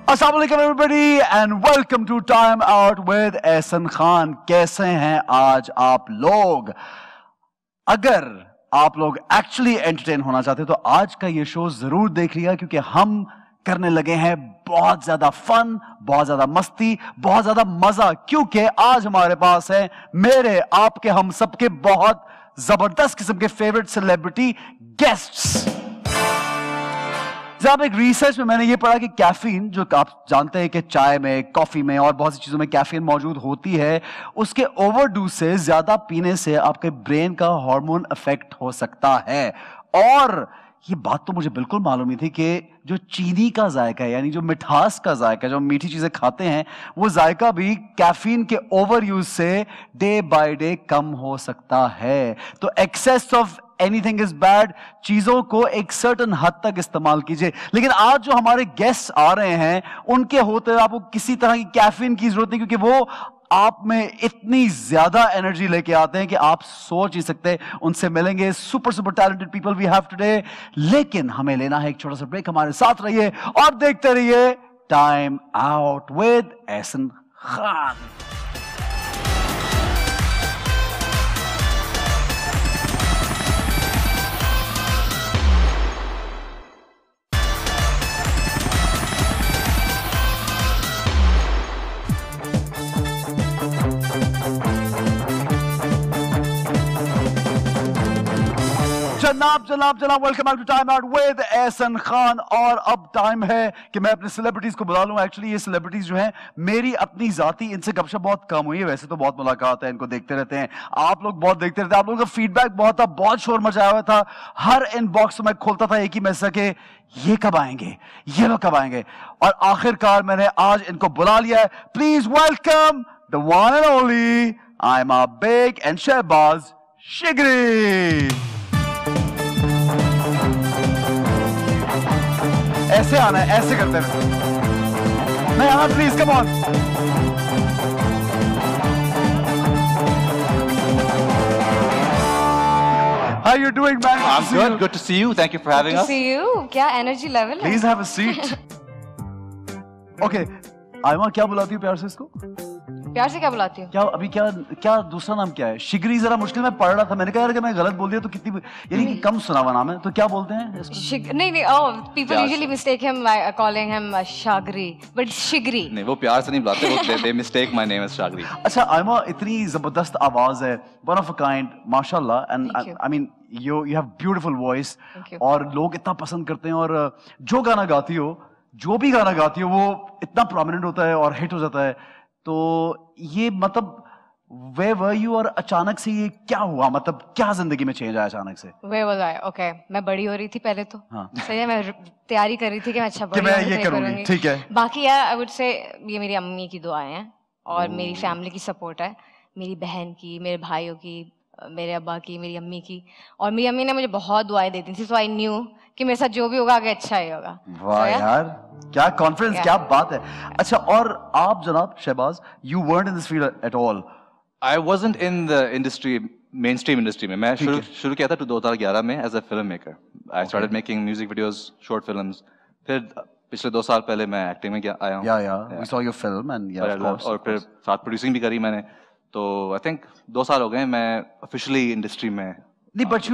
अस्सलाम वालेकुम everybody and welcome to time out with Ehsan Khan. कैसे हैं आज आप लोग? अगर आप लोग एक्चुअली एंटरटेन होना चाहते हैं तो आज का ये शो जरूर देख लिया, क्योंकि हम करने लगे हैं बहुत ज्यादा फन, बहुत ज्यादा मस्ती, बहुत ज्यादा मजा। क्योंकि आज हमारे पास है मेरे, आपके, हम सबके बहुत जबरदस्त किस्म के फेवरेट सेलिब्रिटी गेस्ट्स। जब एक रिसर्च में मैंने ये पढ़ा कि कैफीन, जो आप जानते हैं कि चाय में, कॉफी में और बहुत सी चीजों में कैफीन मौजूद होती है, उसके ओवरडोज से, ज्यादा पीने से आपके ब्रेन का हार्मोन इफेक्ट हो सकता है। और ये बात तो मुझे बिल्कुल मालूम ही थी कि जो चीनी का जायका है, यानी जो मिठास का जायका, जो मीठी चीजें खाते हैं, वो जायका भी कैफीन के ओवर यूज से डे बाय डे कम हो सकता है। तो excess of anything is bad. चीजों को एक सर्टेन हद तक इस्तेमाल कीजिए। लेकिन आज जो हमारे गेस्ट आ रहे हैं, उनके होते हुए आपको किसी तरह की कैफीन की जरूरत नहीं, क्योंकि वो आप में इतनी ज्यादा एनर्जी लेके आते हैं कि आप सोच नहीं सकते। उनसे मिलेंगे super super talented people we have today. लेकिन हमें लेना है एक छोटा सा ब्रेक। हमारे साथ रहिए और देखते रहिए time out with Ehsan Khan. जनाब जनाब जनाब, welcome back to time out with Ehsan Khan. और अब टाइम है कि मैं अपने सेलिब्रिटीज को बुला लूं। एक्चुअली ये सेलिब्रिटीज जो हैं, मेरी अपनी जाती इनसे गपशप बहुत कम हुई है। वैसे तो बहुत मुलाकात है, इनको देखते रहते हैं, आप लोग बहुत देखते रहते हैं। आप लोगों का फीडबैक बहुत था, बहुत शोर मचाया हुआ था। हर इनबॉक्स में खोलता था एक ही मैसेज के, ये कब आएंगे, ये लोग कब आएंगे। और आखिरकार मैंने आज इनको बुला लिया है। Please welcome the one and only Aima Baig and Shahbaz Shigri. ऐसे आना है, ऐसे करते हैं। नहीं आना, please come on. How are you doing, man? I'm good. Good to see you. Thank you for having us. See you. क्या energy level है? Please have a seat. Okay, Aima क्या बुलाती हूँ प्यार से इसको? प्यार से क्या बुलाती हूँ? क्या अभी क्या दूसरा नाम क्या है? शिगरी जरा मुश्किल में पढ़ रहा था। मैंने कहा यार कि मैं गलत बोल दिया तो कितनी, यानी कि कम सुना हुआ नाम है, तो क्या बोलते हैं इसको? नहीं, oh, people usually mistake him calling him Shagri, but Shigri. नहीं, वो प्यार से नहीं बुलाते, वो they mistake my name as Shagri. अच्छा आयमा, इतनी जबरदस्त आवाज है, one of a kind, माशाल्लाह, and I mean you have beautiful voice, और लोग इतना पसंद करते हैं। और जो गाना गाती हो, जो भी गाना गाती हो, वो इतना प्रोमिनेंट होता है और हिट हो जाता है। तो ये मतलब where were you, और अचानक से ये क्या हुआ? मतलब क्या जिंदगी में चेंज आया अचानक से? Where was I? Okay, मैं बड़ी हो रही थी पहले तो। हाँ। सही है, मैं तैयारी कर रही थी कि मैं अच्छा बड़ी मैं ये करूंगी, ठीक है। बाकी यार I would say ये मेरी अम्मी की दुआएं हैं और मेरी फैमिली की सपोर्ट है, मेरी बहन की, मेरे भाइयों की, मेरे अब्बा की, मेरी अम्मी की। और मेरी अम्मी ने मुझे बहुत दुआएं देती थी, so I knew कि मेरे साथ जो भी होगा आगे अच्छा ही होगा। वाह यार, क्या कॉन्फिडेंस, क्या बात है। अच्छा, और आप जनाब Shahbaz, you weren't in this field at all? I wasn't in the industry, mainstream industry में। मैं शुरू किया था 2011 में as a filmmaker. I started making music videos, short films. फिर पिछले 2 साल पहले मैं एक्टिंग में आया हूँ। Yeah, we saw your film and yeah, of course. और फिर साथ प्रोड्यूसिंग भी करी मैंने। तो I think 2 साल हो गए मैं officially इंडस्ट्री में। नहीं, but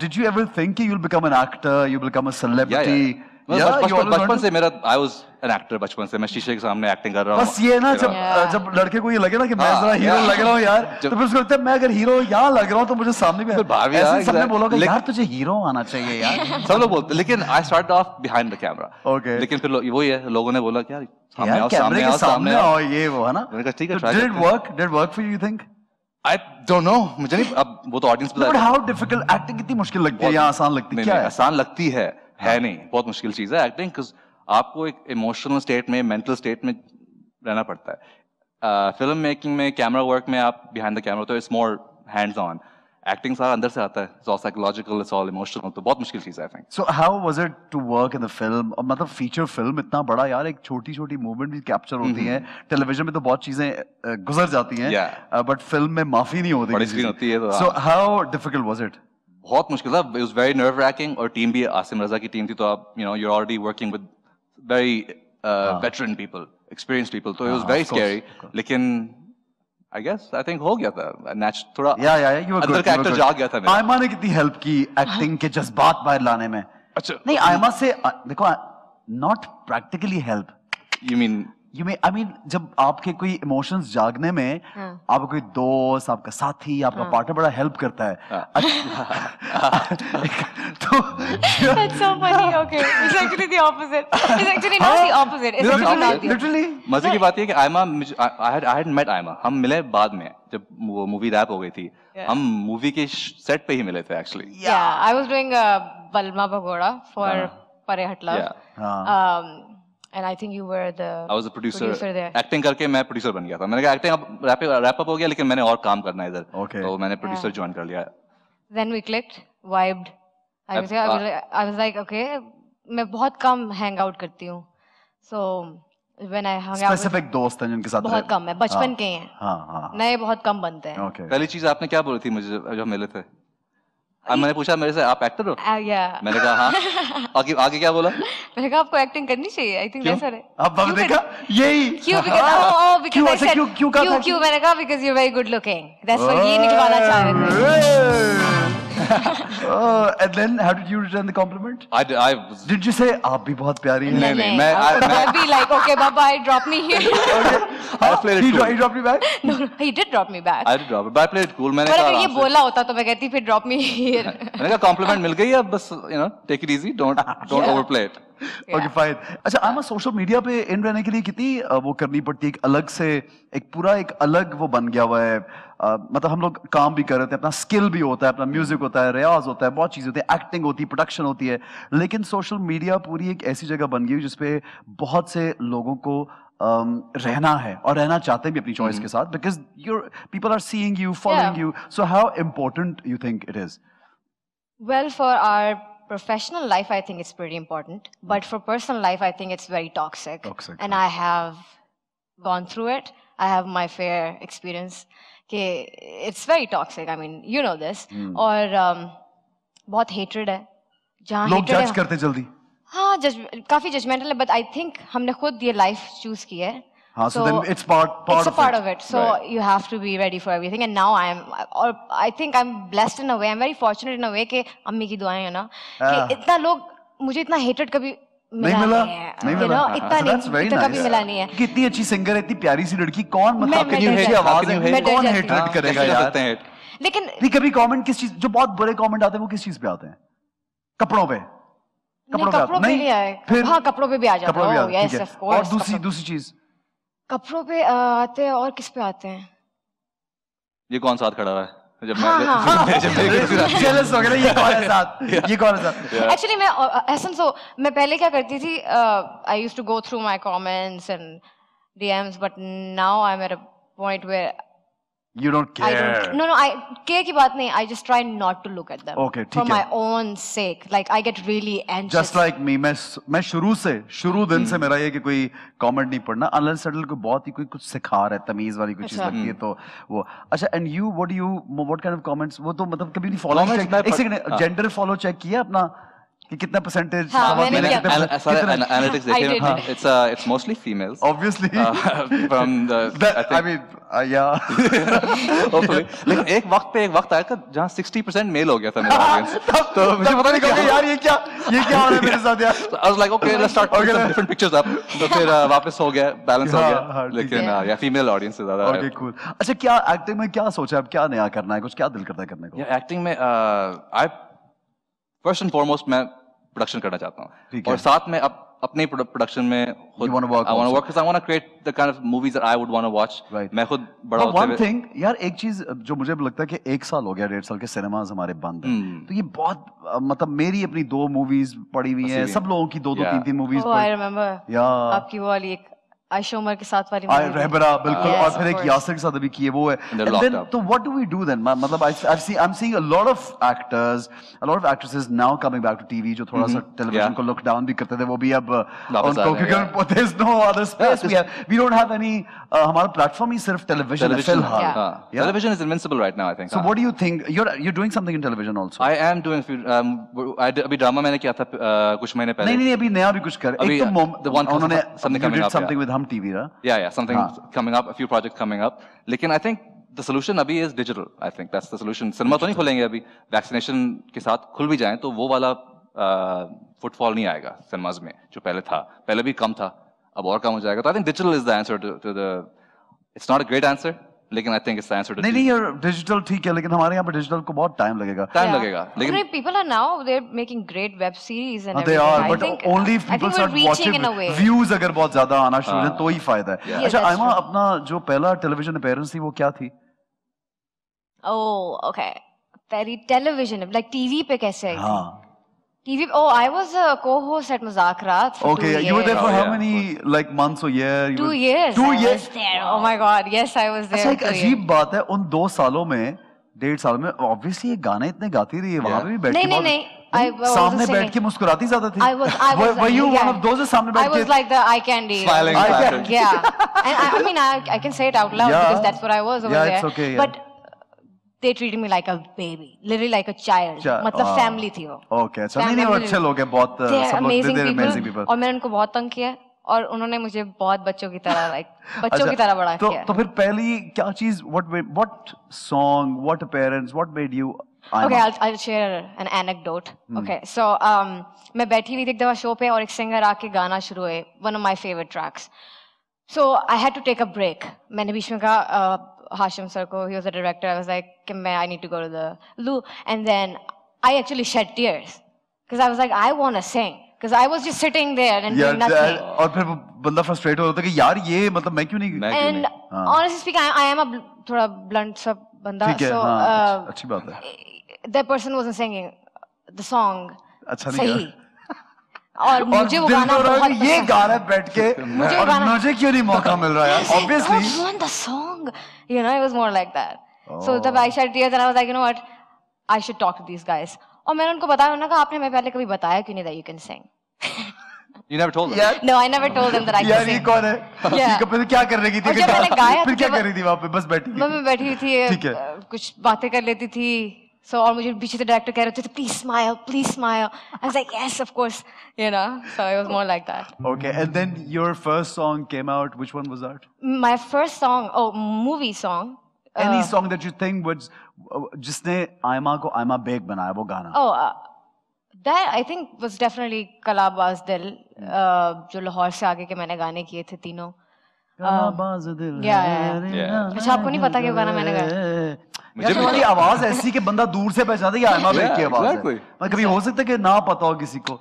did you ever think you'll become an actor, you'll become a celebrity? बचपन से मेरा I was an actor। बचपन से मैं शीशे के सामने एक्टिंग कर रहा हूँ। बस ये ना, जब लड़के को ये लगे ना कि मैं जरा हीरो लग रहा हूँ यार, तो फिर उसको लगता है मैं अगर हीरो यहाँ लग रहा हूँ तो मुझे सामने भी ऐसे सबने बोला कि यार तुझे हीरो आना चाहिए यार। सब लोग बोलते, लेकिन I started off behind the camera. Okay. लेकिन फिर वही है, लोगों ने बोला कि यार सामने आओ, ये वो है ना। ठीक है, did it work for you, you think? I don't know, मुझे नहीं, अब वो तो ऑडियंस पे। But how difficult, एक्टिंग कितनी मुश्किल लगती है या आसान लगती है? क्या है? आसान लगती है नहीं, बहुत मुश्किल चीज है एक्टिंग, बिकॉज आपको एक इमोशनल स्टेट में, मेंटल स्टेट में रहना पड़ता है। फिल्म मेकिंग में, कैमरा वर्क में आप बिहाइंड द कैमरा, तो it's more hands on. Acting सारा अंदर से आता है, it's all psychological, it's all emotional, तो बहुत मुश्किल चीज है I think. So how was it to work in the film? मतलब फीचर फिल्म इतना बड़ा यार, एक छोटी छोटी मूवमेंट भी कैप्चर होती है। टेलीविजन में तो बहुत चीजें गुजर जाती हैं, बट फिल्म में माफी नहीं होती, बड़ी स्क्रीन होती है। So how difficult was it? बहुत मुश्किल था, it was very nerve racking. और टीम भी आसिम रजा की टीम थी, तो आप you know, you are already working with very veteran people, experienced people. So it was हाँ, very of course, scary. of course. लेकिन I guess I think हो गया था थोड़ा या you were अंदर good, का you were एक्टर good. जाग गया था मेरा। आयमा ने कितनी हेल्प की एक्टिंग के जज्बात बाहर लाने में? अच्छा नहीं आयमा से देखो not practically help you mean I mean जब आपके कोई इमोशंस जागने में आपका कोई दोस्त आपका साथी आपका पार्टनर बड़ा हेल्प करता है तो That's so funny. Okay, it's actually the opposite. It's actually not the opposite. It's actually not the opposite. Literally मजे की बात ये है कि Aima I had met Aima, हम मिले बाद में जब वो मूवी रैप हो गई थी। हम मूवी के सेट पे ही मिले थे actually. Yeah, I was doing Balma Pagoda for Pare Hat Love. Yeah. And I think you were the I was a producer there. Acting करके मैं प्रोड्यूसर बन गया था। मैंने कहा एक्टिंग अब रैप अप हो गया लेकिन मैंने और काम करना है इधर। Okay. तो मैंने प्रोड्यूसर ज्वाइन कर लिया। Then we clicked, vibed. I was like, okay, मैं बहुत कम hang out करती हूँ. So when I hung out with specific दोस्त हैं जिनके साथ बहुत कम है, बचपन के हैं. हाँ नए बहुत कम बनते हैं. ओके पहली चीज आपने क्या बोली थी मुझे जब मिले थे? मैंने पूछा मेरे से आप एक्टर हो? Yeah. मैंने कहा हाँ। आगे क्या बोला? मैंने कहा आपको एक्टिंग करनी चाहिए. I think क्यों? वैसा है. अब अब देखा यही क्यों? Because क्यों I ऐसा said क्यों कहा था क्यों मैंने कहा because you're very good looking. That's what ये निकलवाना चाह रहे थे. And then how did you return the compliment? I was Did you say आप भी बहुत प्यारी हैं? नहीं, मैं- I'd be like, okay, bye bye, drop me here. I played it cool. He dropped you back? No, he did drop me back. I did drop it, but I played it cool. मैंने पर कहा अगर ये आराम से। बोला होता तो मैं कहती फिर drop me here. मैंने कहा कॉम्प्लीमेंट मिल गई है अब बस take it easy, don't overplay it. Okay fine अच्छा आमा सोशल मीडिया पे इन रहने के लिए कितनी वो करनी पड़ती है एक अलग से एक पूरा एक अलग वो बन गया हुआ है मतलब हम लोग काम भी कर रहे थे अपना स्किल भी होता है अपना म्यूजिक होता है रियाज होता है बहुत चीजें होती है एक्टिंग होती है प्रोडक्शन होती है लेकिन सोशल मीडिया पूरी एक ऐसी जगह बन गई जिसपे बहुत से लोगों को रहना है और रहना चाहते हैं भी अपनी चॉइस के साथ because your people are seeing you following you so how important you think it is Well, for our professional life, I think it's pretty important. But for personal life, I think it's very toxic. And I have gone through it. I have my fair experience. It's very toxic. I mean, you know this. और बहुत hatred है. जहाँ लोग hatred जज करते जल्दी हाँ काफी judgmental है. But I think हमने खुद ये life choose की है. so then it's part of it. So you have to be ready for everything. And now I think I'm blessed in a way. I'm very fortunate in a way कि अम्मी की दुआएं है ना कि इतना लोग मुझे इतना hatred कभी मिला नहीं है. इतना कभी मिला नहीं है. कितनी अच्छी सिंगर है इतनी प्यारी सी लड़की कौन मतलब आवाज है कौन हेटरेट करेगा यार लेकिन कभी कमेंट किस चीज जो बहुत बुरे कमेंट आते हैं वो किस चीज पे आते हैं कपड़ों पे कपड़ों पे नहीं आए फिर हाँ कपड़ों पे भी आ जाता है यस ऑफ कोर्स और दूसरी चीज कपड़ों पे आते हैं और किस पे आते हैं ये कौन साथ खड़ा हुआ है जब मैं जेलस हो गया ये कौन है साथ एक्चुअली मैं मैं पहले क्या करती थी I used to go through my comments and DMs but now I am at a point where You don't care. No, I care की बात नहीं. I just try not to look at them. Okay, for my own sake. Like I get really anxious. Just like me, मैं शुरू दिन से मेरा ये कि कोई comment नहीं पढ़ना. Unless settle को बहुत ही कोई कुछ सिखा रहा है तमीज वाली कोई चीज लगती है तो वो अच्छा. And you, what kind of comments? वो तो मतलब कभी नहीं follow check. एक सेकंड gender follow check किया अपना कि कितना परसेंटेज एनालिटिक्स देखे it's mostly females obviously from the I mean yeah hopefully लेकिन एक वक्त आया जहाँ 60% मेल हो गया था मेरा ऑडियंस तो मुझे पता नहीं कहा यार ये क्या हो रहा है मेरे साथ यार I was like okay let's start putting some different pictures up तो फिर वापस हो गया बैलेंस हो गया लेकिन या फीमेल ऑडियंस से ज्यादा ओके कूल अच्छा क्या एक्टिंग में क्या सोचा अब क्या नया करना है कुछ क्या दिल करता है करने को एक्टिंग में आई फर्स्ट एंड फॉरमोस्ट मैं प्रोडक्शन करना चाहता हूँ और साथ में अपने प्रोडक्शन में खुद I want to work because I want to create the kind of movies that I would want to watch. Right. मैं खुद बड़ा होते हुए. One thing यार एक चीज जो मुझे लगता है कि 1 साल हो गया 1.5 साल के सिनेमास हमारे बंद हैं तो ये बहुत मतलब मेरी अपनी 2 मूवीज पड़ी हुई हैं सब लोगों की 2-2 3-3 मूवीज I remember आपकी वो वाली एक आयशा उमर के साथ वाली रहबरा बिल्कुल, Yes, और फिर of एक course. यासिर के साथ भी की है वो है। they're And locked then, up. तो what do we do then? मतलब I'm seeing a lot of actors, a lot of actresses now coming back to TV जो थोड़ा सा television Yeah. को look down भी करते थे, वो भी अब वापस आ उनको रहे हैं, क्योंकि there's no other space. We don't have any हमारा platform ही सिर्फ television है फिलहाल। Yeah. Yeah. Television is invincible right now, I think. So what do you think? You're doing something in television also. I am doing अभी drama मैंने किया था कुछ महीने पहले. नहीं अभी नया भी कुछ कर। अभी, एक तो the one उन्होंने something you coming did up, something yeah. with Hum TV, right? Yeah, something coming up, a few projects coming up. लेकिन I think the solution अभी is digital. I think that's the solution. Cinema तो नहीं खोलेंगे अभी. Vaccination के साथ खुल भी जाएं तो वो वाला footfall नहीं आएगा सिनेमाज में जो पहले था. पहले भी कम था, अब और कम हो जाएगा. तो I think digital is the answer to the. It's not a great answer, लेकिन I think it's the answer to. नहीं यार डिजिटल ठीक है, लेकिन हमारे यहाँ पे डिजिटल को बहुत टाइम लगेगा। टाइम लगेगा, लेकिन people are now they're making great web series and they everything. are, but only if people start watching, views अगर बहुत ज्यादा आना शुरू हो तो ही फायदा है। Yeah, अच्छा that's आयमा, true. अपना जो पहला टेलीविजन अपीयरेंस थी वो क्या थी? Oh, okay. Very television, like TV पे कैसे आई थी? हाँ। TV. Oh, I was a co-host at Muzakrat for 2 Okay, years. you were there for Oh, how yeah, many like months or year? 2 years. 2 I years. was there. Oh my God. Yes, I was there. अच्छा एक 2 years. अजीब बात है, उन 2 सालों में 1.5 साल में ऑब्वियसली ये गाने इतने गाती रही है, वहां पे भी बैठ के नहीं, I wasn't सामने बैठ singing. के मुस्कुराती ज्यादा थी। I was Were you yeah. one of those सामने बैठ I के? was like the eye candy. Smiling Eye platter. candy. Yeah. And I mean, I can say it out loud Yeah. because that's what I was over Yeah, there. it's okay, yeah. But they treated me like a baby, literally like a child. मतलब family थी वो. Okay, अच्छा नहीं वो अच्छे लोग हैं बहुत, They're सब लोग amazing they're people. amazing people. और मैंने उनको बहुत तंग किया और उन्होंने मुझे बहुत बच्चों की तरह बच्चों की तरह बड़ा किया. तो फिर पहली क्या चीज, what song, what appearance, what made you? Okay, I'll share an anecdote. Okay, so मैं बैठी हुई थी एक दफा शो पे और एक सिंगर आके गाना शुरू हुए, one of my favorite tracks. So I had to take a break. मैंने बीच में कहा Hashim sir को, he was a director. I was like, I need to go to the loo, and then I actually shed tears because I was like, I want to sing because I was just sitting there and doing nothing. और फिर बंदा frustrate हो जाता है कि यार ये मतलब मैं क्यों नहीं? And honestly speaking, I am a थोड़ा blunt सा बंदा. ठीक है, So हाँ, अच्छी बात है। that person wasn't singing the song अच्छा नहीं सही और मुझे वो गाना बहुत ये गाना बैठ के और मुझे क्यों नहीं मौका मिल रहा है? Obviously I want the song, you know, it was more like that. So तब I shed tears and I was like, you know what, I should talk to these guys. और मैंने उनको बताया, उन्होंने कहा आपने हमें पहले कभी बताया क्यों नहीं that you can sing? You never told them. No, I never told them that I यार can ये sing. कौन है? Yeah. फिर क्या कर रही थी? और जब मैंने गाया फिर तो क्या जब- कर रही थी वहाँ पे? बस बैठी थी। मैं बैठी हुई ठीक थी, है। कुछ बातें कर लेती थी. So और मुझे पीछे से डायरेक्टर कह रहे थे please smile. I was like yes, of course, you know. So it was more like that. Okay, and then your first song came out. Which one was that? My first song, movie song. Any song that you think was जिसने आयमा को Aima bag बनाया वो गाना? That I think was definitely कलाबाज दिल, जो लाहौर से आगे के मैंने गाने किए थे तीनों. कलाबाज दिल Yeah. अच्छा आपको नहीं पता कि वो गाना मैंने गाया? मुझे तुम्हारी आवाज ऐसी कि बंदा दूर से पहचानता है कि आयमा बेग की आवाज है। exactly. मतलब कभी हो सकता है कि ना पता हो किसी को,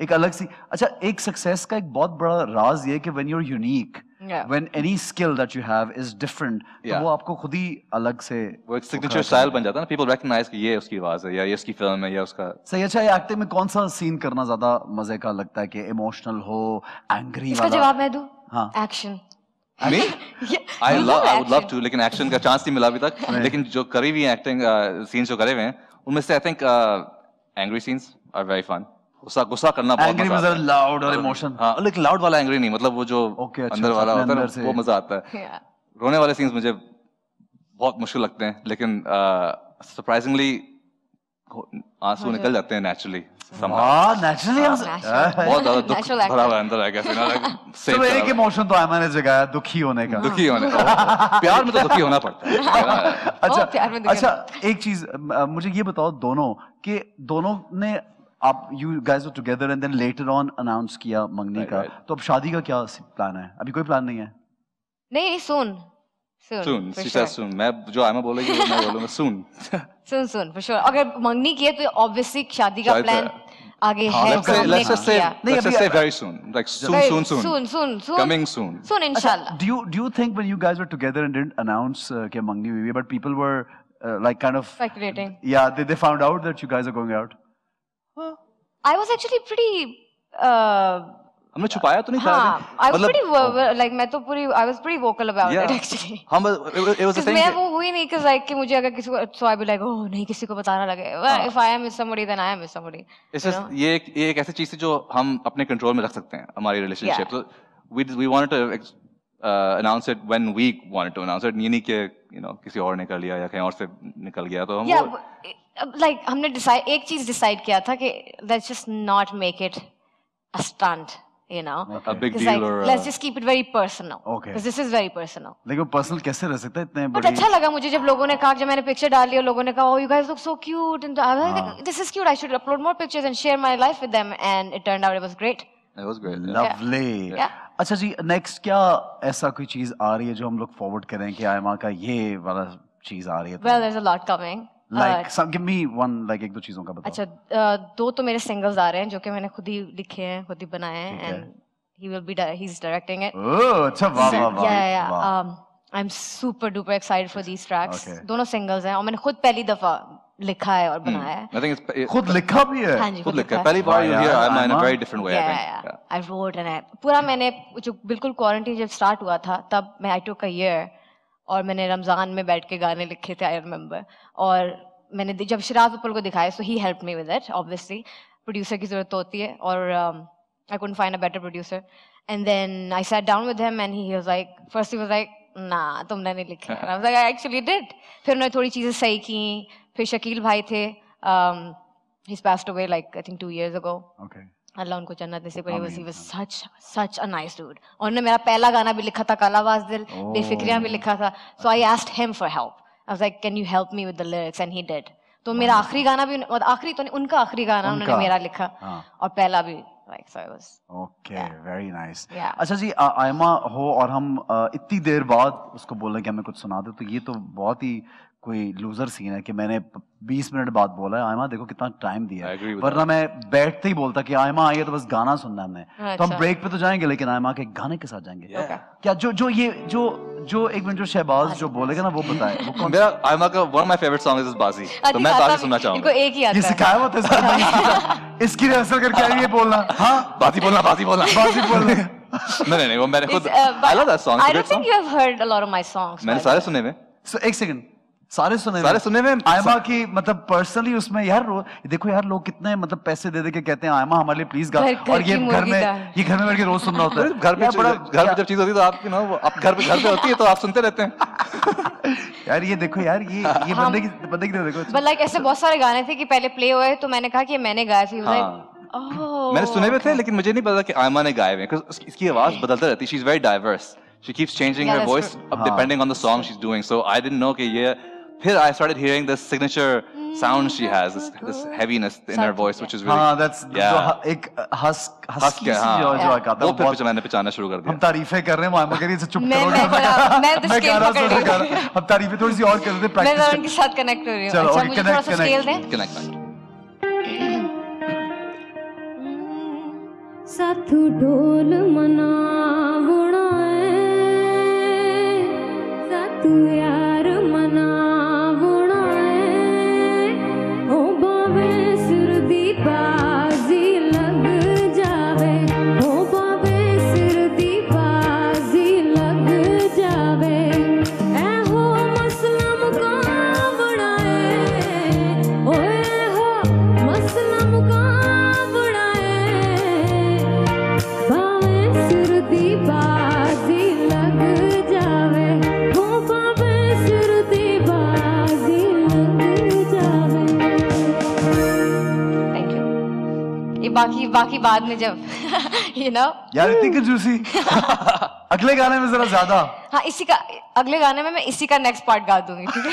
एक अलग सी। अच्छा एक सक्सेस का एक बहुत बड़ा राज ये है कि when you're unique, Yeah. when any skill that you have is different, तो Yeah. वो आपको खुद ही अलग से वो एक सिग्नेचर स्टाइल बन जाता है ना, people recognize कि ये उसकी आवाज है या ये उसकी फिल्म है या उसका. सही। अच्छा ये एक्टिंग में कौन सा सीन करना ज्यादा मजे का लगता है कि इमोशनल हो, एंग्री इसका वाला? जवाब मैं दूं? हाँ। Action. Me? I would love to, लेकिन एक्शन का चांस नहीं मिला अभी तक. लेकिन जो करी हुई एक्टिंग सीन्स जो करे हुए हैं उनमें से I think angry scenes are very fun. गुस्सा करना बहुत एंग्री मजा में आता जरा है. लाउड और इमोशन। हाँ, लेकिन लाउड वाला एंग्री नहीं, मतलब वो जो Okay, अच्छा, अंदर वाला अपने होता है अंदर से। ना, वो मजा आता है. Yeah. रोने वाले सीन्स मुझे बहुत मुश्किल लगते हैं, लेकिन सरप्राइजिंगली आंसू निकल जाते हैं नेचुरली. वाह, नेचुरली Natural. बहुत ज्यादा दुख Natural भरा acting. हुआ है अंदर है कैसे ना, तो एक इमोशन तो आयमा ने जगाया, दुखी होने का। दुखी होने प्यार में तो दुखी होना पड़ता है. अच्छा प्यार में दुखी अच्छा एक चीज मुझे ये बताओ दोनों कि दोनों ने आप you guys were together and then later on announce किया मंगनी का, right. तो अब शादी का क्या प्लान है? अभी कोई प्लान नहीं है? नहीं, soon. Soon, for she sure. says soon. मैं जो आयमा बोलेगी वो मैं बोलूँगा soon. Soon, for sure. अगर मंगनी किए तो obviously शादी का शायद प्लान आगे हाँ, है. Let's just say नहीं, let's अभी- just say very soon, like soon. Coming soon. Soon, inshallah. Do you think when you guys were together and didn't announce कि मंगनी हुई है, but people were like kind of Speculating. yeah, they found out that you guys are going out? I was actually pretty हमने छुपाया तो नहीं था हाँ, I was pretty like मैं तो पूरी I was pretty vocal about it actually. हम it was the thing. मैं वो हुई नहीं कि like कि मुझे अगर किसी को so I be like oh नहीं किसी को बताना लगे. If I am with somebody then I am with somebody. It's just ये एक ऐसी चीज थी जो हम अपने कंट्रोल में रख सकते हैं हमारी relationship. So we wanted to announce it when we wanted to announce it. ये नहीं कि you know किसी और ने कर लिया या कहीं और से निकल गया तो हम like हमने एक चीज decide किया था कि let's just not make it a stunt. You know, a big deal like, or let's just keep it very personal. Okay. Because this is very personal. लेकिन personal कैसे रह सकता है इतने बड़ी? अच्छा लगा मुझे जब लोगों ने कहा जब मैंने picture डाल लिया लोगों ने कहा oh you guys look so cute and I was like this is cute I should upload more pictures and share my life with them and it turned out it was great. It was great. Lovely. Yeah. अच्छा जी next क्या ऐसा कोई चीज आ रही है जो हम लोग forward करें कि आयमा का ये वाला चीज आ रही है? Well there's a lot coming. Like give me one like एक दो चीजों का बताओ. अच्छा दो तो मेरे singles आ रहे हैं जो कि मैंने खुद ही लिखे हैं खुद ही बनाए हैं and he's directing it. Oh, अच्छा वाह वाह वाह. Yeah. I'm super duper excited for these tracks. दोनों singles हैं और मैंने खुद पहली दफा लिखा है और बनाया है. I think it's खुद लिखा भी है. हाँ जी खुद लिखा है. पहली बार you hear I'm in a very different way. Yeah. I wrote and पूरा मैंने जो बिल्कुल quarantine जब start हुआ था तब मैं I took a year और मैंने रमजान में बैठ के गाने लिखे थे I remember और मैंने जब शिराज उपल को दिखाया so he helped me with it obviously. Producer की जरूरत होती है और I couldn't find a better producer. And then I sat down with him and he was like, first he was like, nah, तुमने नहीं लिखा. And I was like, I actually did. फिर उन्होंने थोड़ी चीजें सही की. फिर शकील भाई थे. He's passed away like I think 2 years ago. Okay. अल्लाह उनको जन्नत नसीब करे. He was such a nice dude. और उन्होंने मेरा पहला गाना भी लिखा था कालावाज़ दिल. बेफिक्रियाँ भी लिखा था. So I asked him for help. I was like, can you help me with the lyrics? And he did. तो मेरा आखिरी गाना भी आखिरी तो नहीं उनका आखिरी गाना उन्होंने मेरा लिखा और पहला भी. Like, so it was okay, very nice. Yeah. अच्छा जी आयमा हो और हम इतनी देर बाद उसको बोले कि हमें कुछ सुना दो तो ये तो बहुत ही कोई लूजर सीन है कि मैंने 20 मिनट बाद बोला है आयमा देखो कितना टाइम दिया है वरना मैं बैठते ही बोलता कि आयमा आई है तो बस गाना सुनना है हमने तो हम ब्रेक पे तो जाएंगे लेकिन आयमा के गाने के साथ जाएंगे क्या जो एक मिनट जो शहबाज जो बोलेगा ना वो बताए वो कौन मेरा आयमा का one of my favorite songs is बाजी तो मैं बाजी सुनना चाहूंगा इनको एक ही आता है ये सिखाया हुआ था इसकी रिहर्सल करके आई ये बोलना हाँ बाजी बोलना नहीं वो मैंने खुद I love that song. I don't think you have heard a lot of my songs. मैंने सारे सुने में एक सेकंड सारे सुने में आयमा की मतलब पर्सनली उसमें यार देखो यार लोग कितने मतलब पैसे दे दे के कहते हैं आयमा हमारे लिए प्लीज गा और ये घर में बैठ के रोज सुनना होता है घर में जब चीज होती है तो आप ना वो आप घर पे होती है तो आप सुनते रहते हैं यार ये देखो यार ये बंदे की देखो बट लाइक ऐसे बहुत सारे गाने थे कि पहले प्ले हुए तो मैंने कहा कि मैंने गाया थी मैंने सुने हुए थे लेकिन मुझे नहीं पता कि आयमा ने गाए हुए इसकी आवाज बदलती रहती है she is very diverse she keeps changing her voice depending on the song she is doing so I didn't know कि ये फिर I started hearing this signature sound she has, this heaviness in her voice, which is really that's एक husky जो आता है वो फिर मैंने पहचानना शुरू कर दिया हम तारीफें कर रहे हैं मामा करिए चुप करो मैं गाना सुन रहा हूं हम तारीफें थोड़ी सी और कर रहे थे प्रैक्टिस मैं उनके साथ कनेक्ट कर रही हूं अच्छा मुझे थोड़ा सा स्केल दें कनेक्ट साथू ढोल मनावणा साथू यार मनावणा ओ बावे सिर दी बाजी लग जावे ओ बावे सिर दी बाजी लग जावे ए हो मसला मुकावणा ओ ए हो मसला मुकावणा बावे सिर दी बाजी लग जावे हो बावे सिर दी बाजी लग जावे थैंक यू ये बाकी बाद में जब you know यार इतनी कंजूसी अगले गाने में जरा ज्यादा हाँ इसी का अगले गाने में मैं इसी का नेक्स्ट पार्ट गा दूंगी ठीक है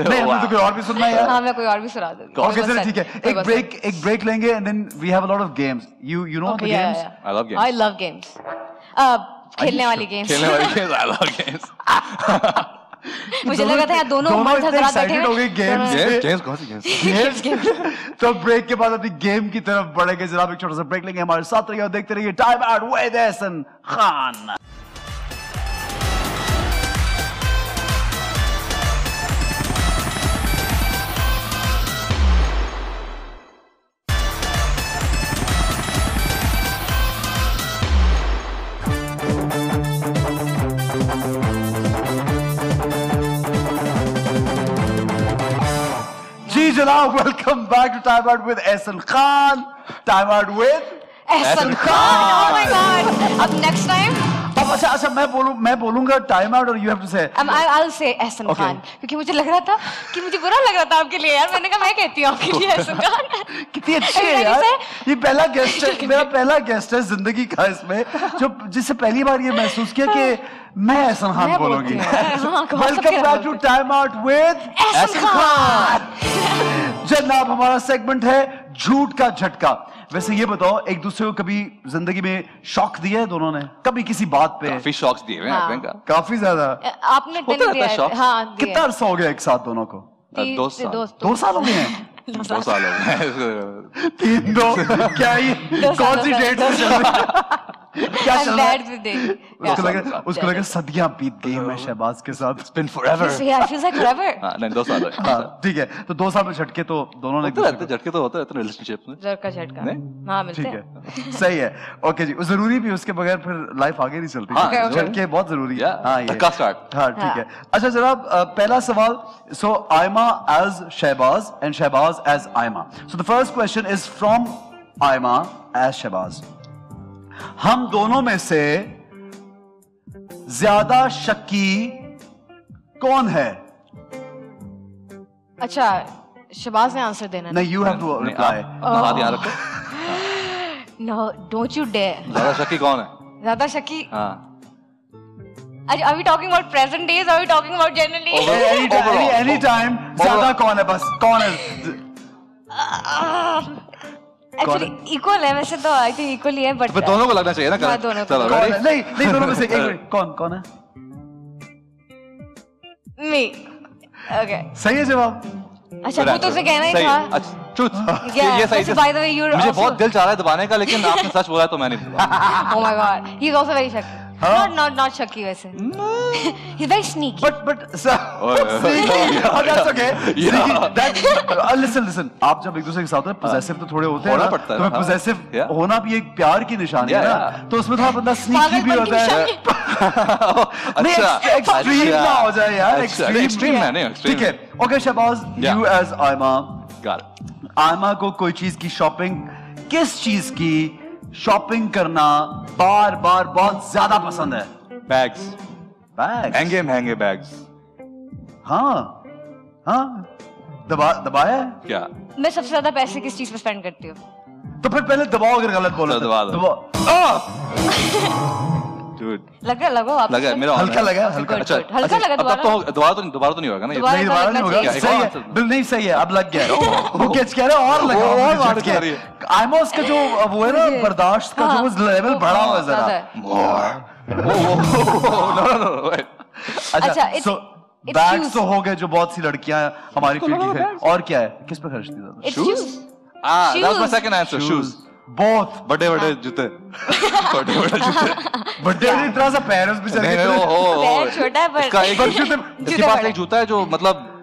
नहीं हमें तो कोई और भी सुनना है यार हाँ मैं कोई और भी सुना दूंगी ओके चलो ठीक है एक ब्रेक लेंगे and then we have a lot of games you know the games I love games खेलने वाली गेम्स I love games मुझे लगा था यार दोनों मर्द हजरात बैठे हो गए गेम्स कौन सी गेम्स तो ब्रेक के बाद अपनी गेम की तरफ बढ़ेंगे जनाब एक छोटा सा ब्रेक लेंगे हमारे साथ रहिए और देखते रहिए time out with Ehsan Khan जनाब, welcome back to time out with Ehsan Khan. Time out with Ehsan Khan. Oh my God. अब next time अब अच्छा मैं बोलूंगा टाइम आउट और यू हैव टू से I'll say Ehsan Okay. Khan, क्योंकि मुझे लग रहा था कि मुझे बुरा लग रहा था आपके लिए यार। मैंने कहा मैं कहती हूँ आपके लिए एहसन खान। कितनी अच्छी है यार। ये पहला गेस्ट है, मेरा पहला गेस्ट है जिंदगी का इसमें, जो जिससे पहली बार ये महसूस किया कि मैं एहसन खान मैं बोलूंगी। बोलती हूँ। हाँ, कहाँ वेलकम सबके बैक टू बोलते time out with Ehsan Khan. जनाब, हमारा सेगमेंट है झूठ का झटका। वैसे ये बताओ, एक दूसरे को कभी जिंदगी में शॉक दिया है दोनों ने? कभी किसी बात पे? काफी शॉक्स दिए हुए हैं हाँ। आपने का। काफी ज्यादा। आपने होता टेन रहता दिया है है। शौक। हाँ, दिया कितना है। अरसा हो गया एक साथ दोनों को? 2 साल। दोस्त 2 साल हो गए हैं? 2 साल हो गए। 3-2 क्या ये दो साल, कौन सी दो साल, डेट दो से चल रही है? क्या I'm चल रहा है? bad with dating. उसको लगा सदियां बीत गई मैं शहबाज के साथ। It's been forever। Yeah, it feels like forever. हाँ, नहीं 2 साल है। हाँ, ठीक है, तो 2 साल में झटके तो दोनों ने एक होते दूसरे रहते को- झटके तो होते रहते रिलेशनशिप में। जर का झटका। नहीं? हाँ, मिलते ठीक हैं। है, सही है। ओके जी, जरूरी भी, उसके बगैर फिर लाइफ आगे नहीं चलती। हाँ, Okay, okay. झटके बहुत जरूरी है। Yeah, हाँ, ये धक्का start। हाँ, ठीक है। अच्छा जनाब, पहला सवाल। So Aima as Shahbaz and Shahbaz as Aima. So the first question is from Aima as Shahbaz. हम दोनों में से ज्यादा शक्की कौन है? अच्छा, शहबाज ने आंसर देना है। नहीं, यू हैव टू नहीं, रिप्लाई। आप हाथ यहाँ रखो। No, don't you dare. ज्यादा शक्की कौन है? ज्यादा शक्की। हाँ। Are we talking about present days or are we talking about generally? Overall. Any time ज्यादा कौन है? बस कौन है? Actually, equal है वैसे तो। I think equal ही है, but तो दोनों को लगना चाहिए ना। हाँ, दोनों को। चलो कौन ready? है? नहीं दोनों में से एक मिनट, कौन है? me. Okay. सही है जवाब। अच्छा, वो तो उसे कहना ही सही था। है। अच्छा, truth। Yeah, ये सही वैसे है। by the way, you're मुझे also- बहुत दिल चाह रहा है दबाने का, लेकिन आपने सच बोला तो मैं नहीं बोला। Oh my God, he's also very shakky. हाँ? Not shakky वैसे. He's very sneaky. But sir, that's okay. Listen. आप जब एक दूसरे के साथ हैं, possessive तो थोड़े होते हैं होना ना, पड़ता है तो ना, हाँ। possessive Yeah. होना भी एक प्यार की निशानी है Yeah, ना, yeah. तो उसमें थोड़ा बंदा sneaky भी पागलपन होता की है। नहीं, extreme ना हो जाए यार, एक्सट्रीम है नहीं, extreme ठीक है। Okay, Shahbaz, Yeah. you as Aima, Got it। Aima को कोई चीज की शॉपिंग, किस चीज की शॉपिंग करना बार बार बहुत ज्यादा पसंद है? Bags। बैग। महंगे bags। हाँ, दबाया है? क्या? मैं सबसे ज्यादा पैसे किस चीज पे स्पेंड करती हूँ? तो फिर पहले दबाओ, अगर गलत बोलो तो दबा दो। Dude। लगा आप लगा है, मेरा हल्का लगा है, Good, हल्का। good, good. हल्का लगा अब दोबारा। तो दोबारा तो नहीं होगा ना ये? दोबारा नहीं, दोबारा नहीं लगना होगा। चाहिए। सही है, एक और बिल्कुल नहीं सही है, अब लग गया है। वो कैच कह रहे हैं और लगाओ, और मुझे बात झटके। कर रही है। आयमोस का जो वो है ना, बर्दाश्त का जो वो लेवल बढ़ा हुआ है ज्यादा जरा। है। No, wait। अच्छा, it's- so it's bags shoes. तो हो गए, जो बहुत सी लड़कियां हमारी फील्ड की हैं। और क्या है? किस पे खर्चती है ज्यादा? It's Shoes? shoes. Ah, that's my Shoes. second answer, shoes। बहुत बड़े जूते। बड़े जूते। बड्डे वाली तरह से पैर उस पे चल नहीं, के नहीं, ओ, पैर छोटा है, but- इसका एक जूते- इसके पास एक जूता है जो मतलब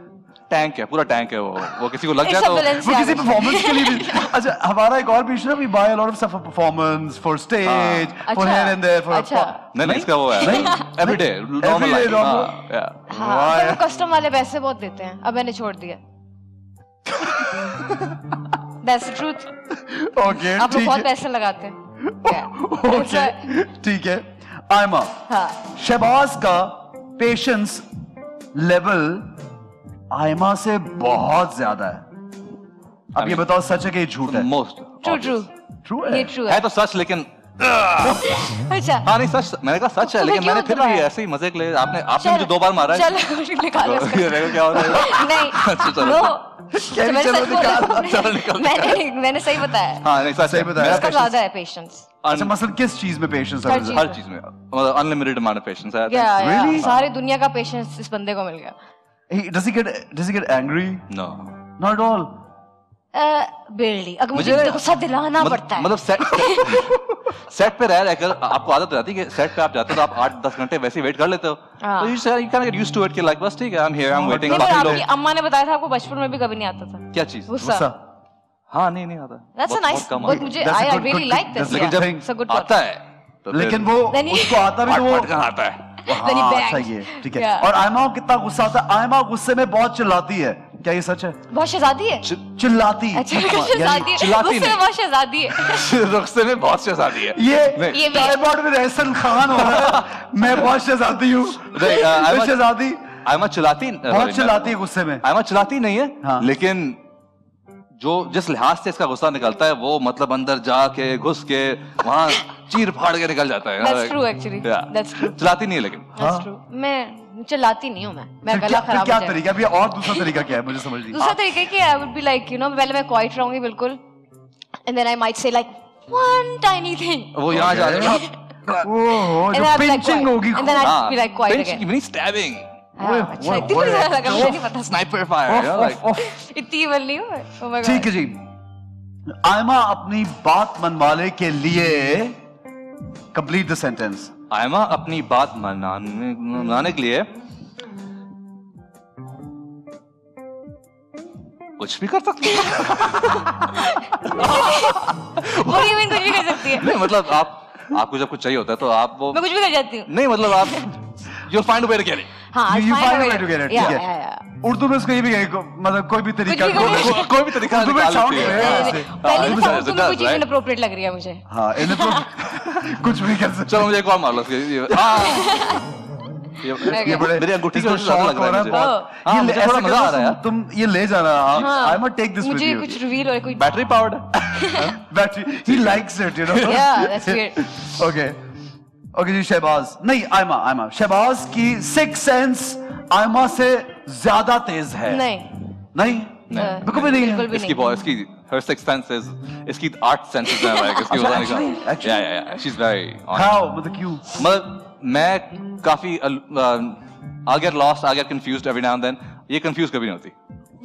टैंक है, पूरा टैंक है वो किसी को लग It's गया a तो वो Balenciaga. किसी परफॉर्मेंस के लिए भी। अच्छा, हमारा एक और भी इशू है, we buy a lot of stuff for performance, for stage, for अच्छा, हियर एंड देयर, फॉर अच्छा। नहीं इसका वो है everyday normal Everyday life. normal। हाँ, पर वो कस्टम वाले पैसे बहुत देते हैं। अब मैंने छोड़ दिया। That's the truth. ओके, आप लोग ठीक बहुत है, पैसे लगाते हैं। Yeah. That's why- ओके, ठीक है। आयमा, हाँ, शहबाज का पेशेंस लेवल आयमा से बहुत ज्यादा है। अब ये बताओ, सच है कि ये झूठ है? Most true. ट्रू है? ये true है है। तो सच, लेकिन अच्छा, हाँ नहीं सच, मैंने कहा सच है, तुम्हें लेकिन क्यों मैंने फिर भी दबाया? ऐसे ही मजे के लिए आपने मुझे 2 बार मारा है। चलो निकालो इसका। ये देखो क्या हो रहा है। नहीं, अच्छा, चलो। no. कहनी मैंने चलो सच बोला। चलो निकल। मैंने सही बताया। हाँ नहीं सच सही है। बताया। मेरा इसका patience- ज्यादा है पेशेंस। अच्छा, मतलब किस चीज में पेशेंस हर है? चीज। हर चीज में मतलब अनलिमिटेड अमाउंट ऑफ पेशेंस है। Really? सारी दुनिया का पेशेंस इस बंदे को मिल गया। Does he get angry? No Not at all. Barely, अगर मुझे- मुझे गुस्सा दिलाना पड़ता है। मतलब सेट पे रह रहकर आपको आदत रहती है कि सेट पे आप जाते हो तो आप 8-10 घंटे वैसे ही वेट कर लेते हो, हाँ। तो you kind of get used to it कि like बस ठीक है, I'm here, I'm waiting। नहीं, पर बाकी आपकी लोग अम्मा ने बताया था आपको बचपन में भी कभी नहीं आता था क्या चीज? गुस्सा। गुस्सा। हाँ नहीं आता। That's a बहुत nice, कम but आता है। मुझे That's a I good- really good- like this. लेकिन yeah. जब It's a good one. आता है तो लेकिन वो Then he- उसको आता भी तो वो फट कहाँ आता है? Then he हाँ, bangs. सही है, ठीक है। Yeah. और आयमा को कितना गुस्सा आता है? आयमा गुस्से में बहुत चिल्लाती है, क्या ये सच है? बहुत शहजादी है। चिल्लाती। अच्छा शहजादी है, चिल्लाती गुस्से में नहीं। बहुत शहजादी है। रुखसे में बहुत शहजादी है। ये ये भी- ट्राइपॉड में एहसन खान हो रहा है। मैं बहुत शहजादी हूँ। नहीं, मैं शहजादी आयमा चिल्लाती बहुत चिल्लाती है गुस्से में। आयमा चिल्लाती नहीं है, हाँ। लेकिन जो जिस लिहाज से इसका गुस्सा निकलता है वो मतलब अंदर जाके घुस के वहाँ चीर फाड़ के निकल जाता है। That's true actually. That's true. चिल्लाती नहीं है लेकिन। That's true. मैं चिल्लाती नहीं हूँ मैं फिर गला क्या खराब हो क्या जाएगा। तरीका? अभी और दूसरा तरीका क्या है मुझे समझ नहीं। दूसरा तरीका कि I would be like you know पहले मैं क्वाइट रहूंगी बिल्कुल and then I might say like one tiny thing वो यहाँ जा रहा है। ओह and जो then I'd be like pinching quiet. होगी। and then I'd be like quiet Pinching, again। even stabbing, हाँ, अच्छा इतनी बुरी तरह लगा मुझे नहीं पता sniper fire, you know, like इतनी बल नहीं हूँ मैं। Oh my God। ठीक है जी। आयमा अपनी बात मनवाने के लिए कंप्लीट द सेंटेंस। आयमा अपनी बात मनाने के लिए कुछ भी कर सकती है। वो ये मैं कुछ भी कर सकती है। नहीं मतलब आपको जब कुछ चाहिए होता है तो आप वो मैं कुछ भी कर जाती हूँ। नहीं मतलब आप you'll find a way to get it। हाँ You find a way to get it, ठीक है। yeah। उर्दू में उसको ये भी कहेंगे मतलब कोई भी तरीका कुछ भी कर खोलो। कोई भी तरीका उर्दू में निकाल sound लेती है। है नहीं, ऐसे। नहीं, पहले it दफा does, उर्दू it में does, कोई चीज right? इनअप्रोप्रिएट लग रही है मुझे। हाँ कुछ भी कर सकते। चलो मुझे एक और मार लो ये बड़े मेरी अंगूठी की इसको वजह से शौक लग हो रहा रहा है है मुझे। बहुत। हाँ, ये मुझे ऐसे थोड़ा मजा करो, आ रहा है। तुम ये ले जाना। हाँ, I must take this with मुझे यू। कुछ रिवील और कोई बैटरी पावर्ड बैटरी ही likes it you know. Yeah, that's weird. Okay okay जी शहबाज नहीं आयमा शहबाज की सिक्स सेंस आयमा से ज्यादा तेज है। नहीं नहीं बिल्कुल भी नहीं है। बिल्कुल भी इसकी नहीं। इसकी her sixth sense is इसकी आठ senses हैं like इसकी अच्छा, पता नहीं actually, क्या actually? yeah she's very on it। How मतलब क्यों? मतलब मैं काफी I'll get lost, I'll get confused every now and then। ये confused कभी नहीं होती।